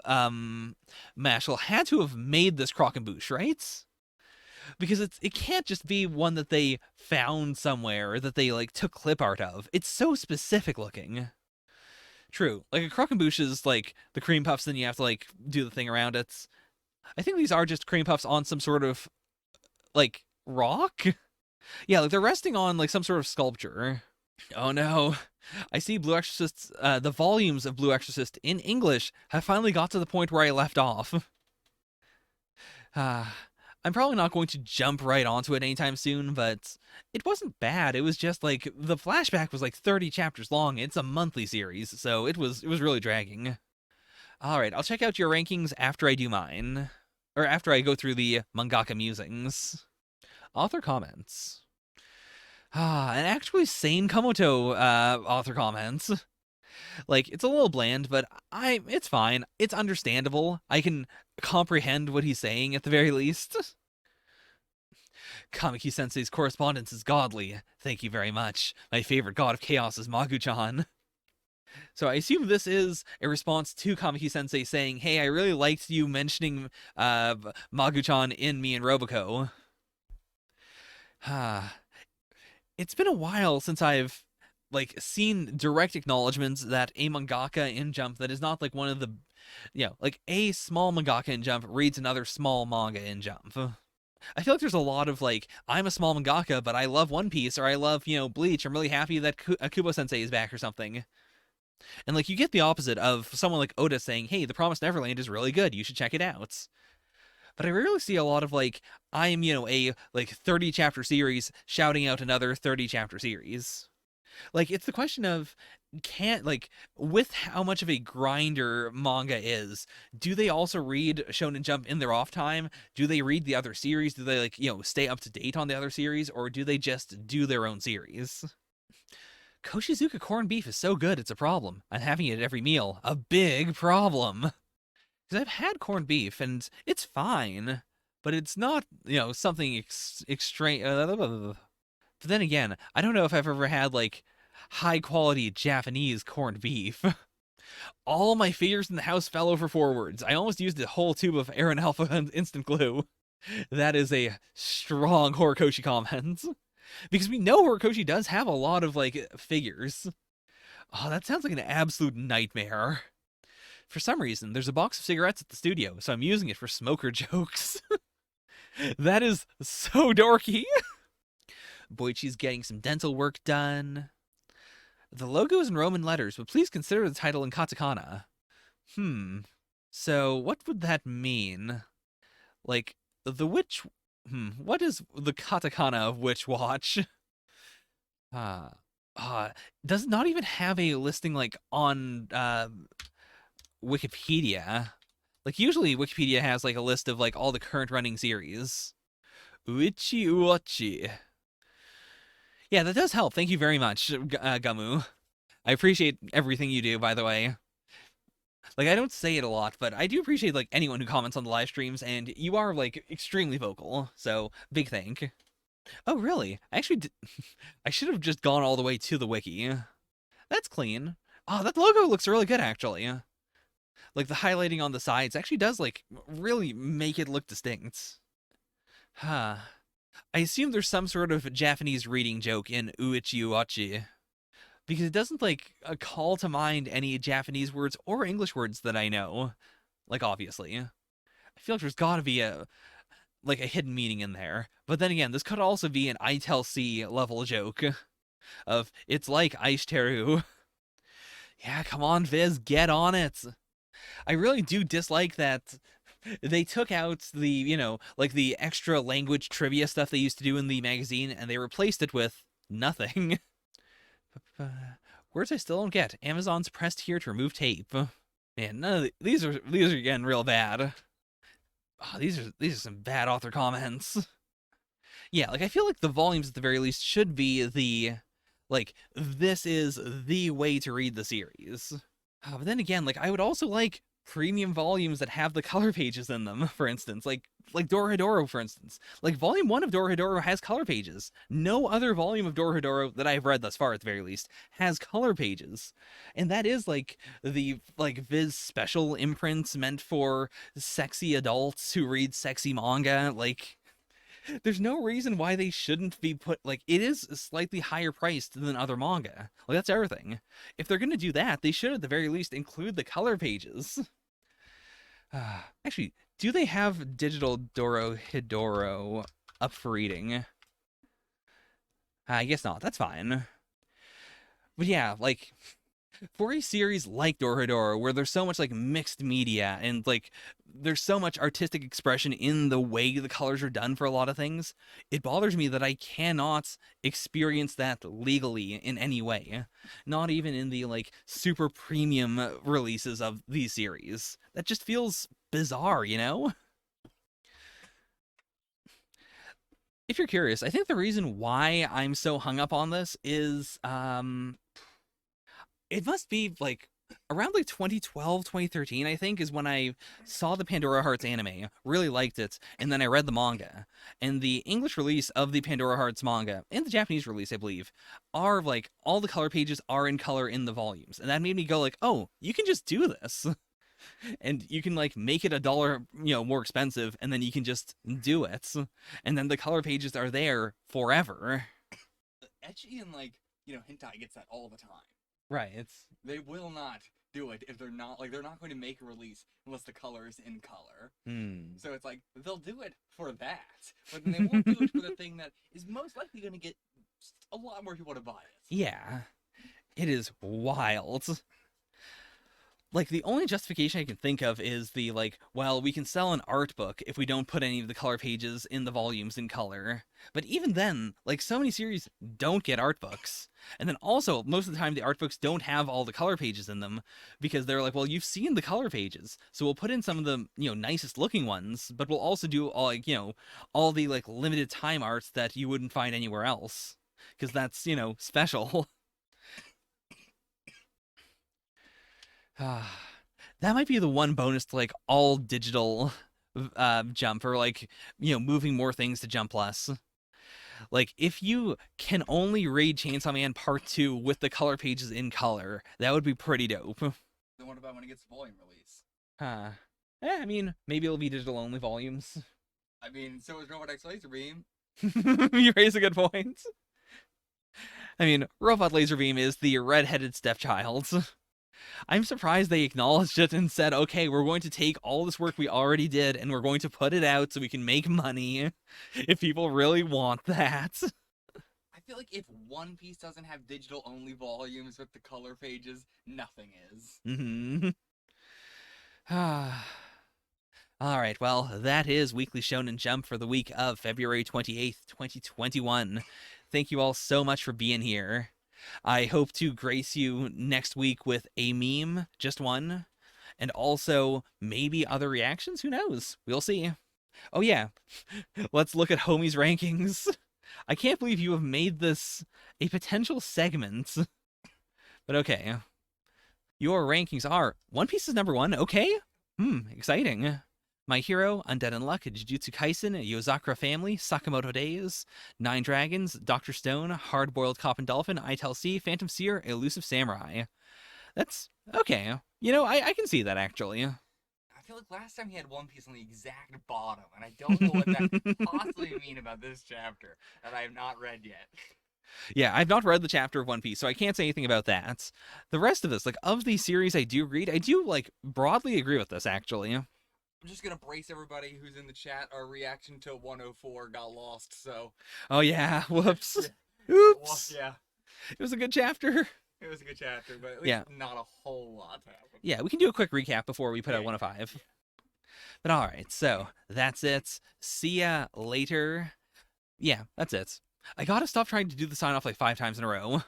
Mashal had to have made this croquembouche, right? Because it can't just be one that they found somewhere or that they like took clip art of. It's so specific looking. True. Like a croquembouche is like the cream puffs, then you have to like do the thing around it. I think these are just cream puffs on some sort of like rock. Yeah, like they're resting on like some sort of sculpture. Oh no. I see Blue Exorcist, the volumes of Blue Exorcist in English have finally got to the point where I left off. I'm probably not going to jump right onto it anytime soon, but it wasn't bad. It was just like the flashback was like 30 chapters long. It's a monthly series, so it was really dragging. All right, I'll check out your rankings after I do mine, or after I go through the mangaka musings. Author comments. And actually sane Komoto author comments. Like, it's a little bland, but it's fine. It's understandable. I can comprehend what he's saying at the very least. Kamiki-sensei's correspondence is godly. Thank you very much. My favorite god of chaos is Magu-chan. So I assume this is a response to Kamiki-sensei saying, hey, I really liked you mentioning Magu-chan in me and Roboco. It's been a while since I've like seen direct acknowledgments that a mangaka in Jump that is not like one of the, like a small mangaka in Jump reads another small manga in Jump. I feel like there's a lot of like, I'm a small mangaka, but I love One Piece, or I love, Bleach. I'm really happy that Kubo-sensei is back or something. And like, you get the opposite of someone like Oda saying, hey, The Promised Neverland is really good. You should check it out. But I rarely see a lot of like, I'm, a like 30 chapter series shouting out another 30 chapter series. Like, it's the question of, with how much of a grinder manga is, do they also read Shonen Jump in their off time? Do they read the other series? Do they, like, stay up to date on the other series? Or do they just do their own series? Koshizuka corned beef is so good, it's a problem. I'm having it at every meal. A big problem. Because I've had corned beef, and it's fine. But it's not, something extreme. But then again, I don't know if I've ever had, like, high-quality Japanese corned beef. All my figures in the house fell over forwards. I almost used a whole tube of Aaron Alpha instant glue. That is a strong Horikoshi comment. Because we know Horikoshi does have a lot of, like, figures. Oh, that sounds like an absolute nightmare. For some reason, there's a box of cigarettes at the studio, so I'm using it for smoker jokes. That is so dorky. Boichi's getting some dental work done. The logo is in Roman letters, but please consider the title in katakana. So what would that mean? Like, the witch... what is the katakana of Witch Watch? Does not even have a listing, like, on, Wikipedia. Like, usually Wikipedia has, like, a list of, like, all the current running series. Uichi Uochi. Yeah, that does help. Thank you very much, Gamu. I appreciate everything you do, by the way. Like, I don't say it a lot, but I do appreciate, like, anyone who comments on the live streams, and you are, like, extremely vocal, so big thank. Oh, really? I actually I should have just gone all the way to the wiki. That's clean. Oh, that logo looks really good, actually. Like, the highlighting on the sides actually does, like, really make it look distinct. I assume there's some sort of Japanese reading joke in Uichi Uochi. Because it doesn't, like, call to mind any Japanese words or English words that I know. Like, obviously. I feel like there's gotta be a hidden meaning in there. But then again, this could also be an I Tell C level joke. Of, it's like Aish Teru. Yeah, come on, Viz, get on it. I really do dislike that they took out the, like the extra language trivia stuff they used to do in the magazine, and they replaced it with nothing. Words I still don't get. Amazon's pressed here to remove tape. Man, none of these are getting real bad. Oh, these are some bad author comments. Yeah, like I feel like the volumes at the very least should be the Like, this is the way to read the series. But then again, like, I would also like premium volumes that have the color pages in them, for instance. Like Dorohedoro, for instance. Like, volume 1 of Dorohedoro has color pages. No other volume of Dorohedoro that I've read thus far, at the very least, has color pages. And that is, like, the, like, Viz special imprints meant for sexy adults who read sexy manga. Like, there's no reason why they shouldn't be put, like, it is slightly higher priced than other manga. Like, that's everything. If they're gonna do that, they should at the very least include the color pages. Actually, do they have digital Dorohedoro up for reading? I guess not. That's fine. But yeah, like, for a series like Dorohedoro, where there's so much like mixed media and like there's so much artistic expression in the way the colors are done for a lot of things, it bothers me that I cannot experience that legally in any way. Not even in the like super premium releases of these series. That just feels bizarre, you know? If you're curious, I think the reason why I'm so hung up on this is it must be like around like 2012, 2013, I think, is when I saw the Pandora Hearts anime, really liked it, and then I read the manga. And the English release of the Pandora Hearts manga, and the Japanese release, I believe, are like all the color pages are in color in the volumes. And that made me go like, oh, you can just do this. And you can like make it $1, more expensive, and then you can just do it. And then the color pages are there forever. Ecchi and like, hentai gets that all the time. Right. They will not do it if they're not going to make a release unless the color is in color. So it's like they'll do it for that, but then they won't do it for the thing that is most likely going to get a lot more people to buy it. Yeah, it is wild. Like, the only justification I can think of is the, like, well, we can sell an art book if we don't put any of the color pages in the volumes in color. But even then, like, so many series don't get art books. And then also, most of the time, the art books don't have all the color pages in them because they're like, well, you've seen the color pages, so we'll put in some of the, nicest looking ones, but we'll also do all, like, all the, like, limited time arts that you wouldn't find anywhere else. Because that's, special. That might be the one bonus to like all digital Jump, or like moving more things to Jump Plus. Like, if you can only read Chainsaw Man Part 2 with the color pages in color, that would be pretty dope. Then what about when it gets volume release? I mean, maybe it'll be digital only volumes. I mean, so is Robot X Laser Beam. You raise a good point. I mean, Robot Laser Beam is the red-headed stepchild. I'm surprised they acknowledged it and said, okay, we're going to take all this work we already did and we're going to put it out so we can make money if people really want that. I feel like if One Piece doesn't have digital only volumes with the color pages, nothing is. Alright, well, that is Weekly Shonen Jump for the week of February 28th, 2021. Thank you all so much for being here. I hope to grace you next week with a meme, just one, and also maybe other reactions. Who knows? We'll see. Oh yeah, let's look at Homie's rankings. I can't believe you have made this a potential segment. But okay. Your rankings are One Piece is number 1. Okay. Exciting. My Hero, Undead Unluck, Jujutsu Kaisen, Yozakura Family, Sakamoto Days, Nine Dragons, Dr. Stone, Hard Boiled Cop and Dolphin, Itel C, Phantom Seer, Elusive Samurai. That's okay. I can see that, actually. I feel like last time he had One Piece on the exact bottom, and I don't know what that could possibly mean about this chapter that I have not read yet. Yeah, I've not read the chapter of One Piece, so I can't say anything about that. The rest of this, like, of these series I do read, I do, like, broadly agree with this, actually. I'm just gonna brace everybody who's in the chat. Our reaction to 104 got lost, so. Oh yeah, whoops. Yeah. Oops. Yeah. It was a good chapter. It was a good chapter, but at least not a whole lot happened. Yeah, we can do a quick recap before we put out 105. Yeah. But alright, so that's it. See ya later. Yeah, that's it. I gotta stop trying to do the sign off like 5 times in a row.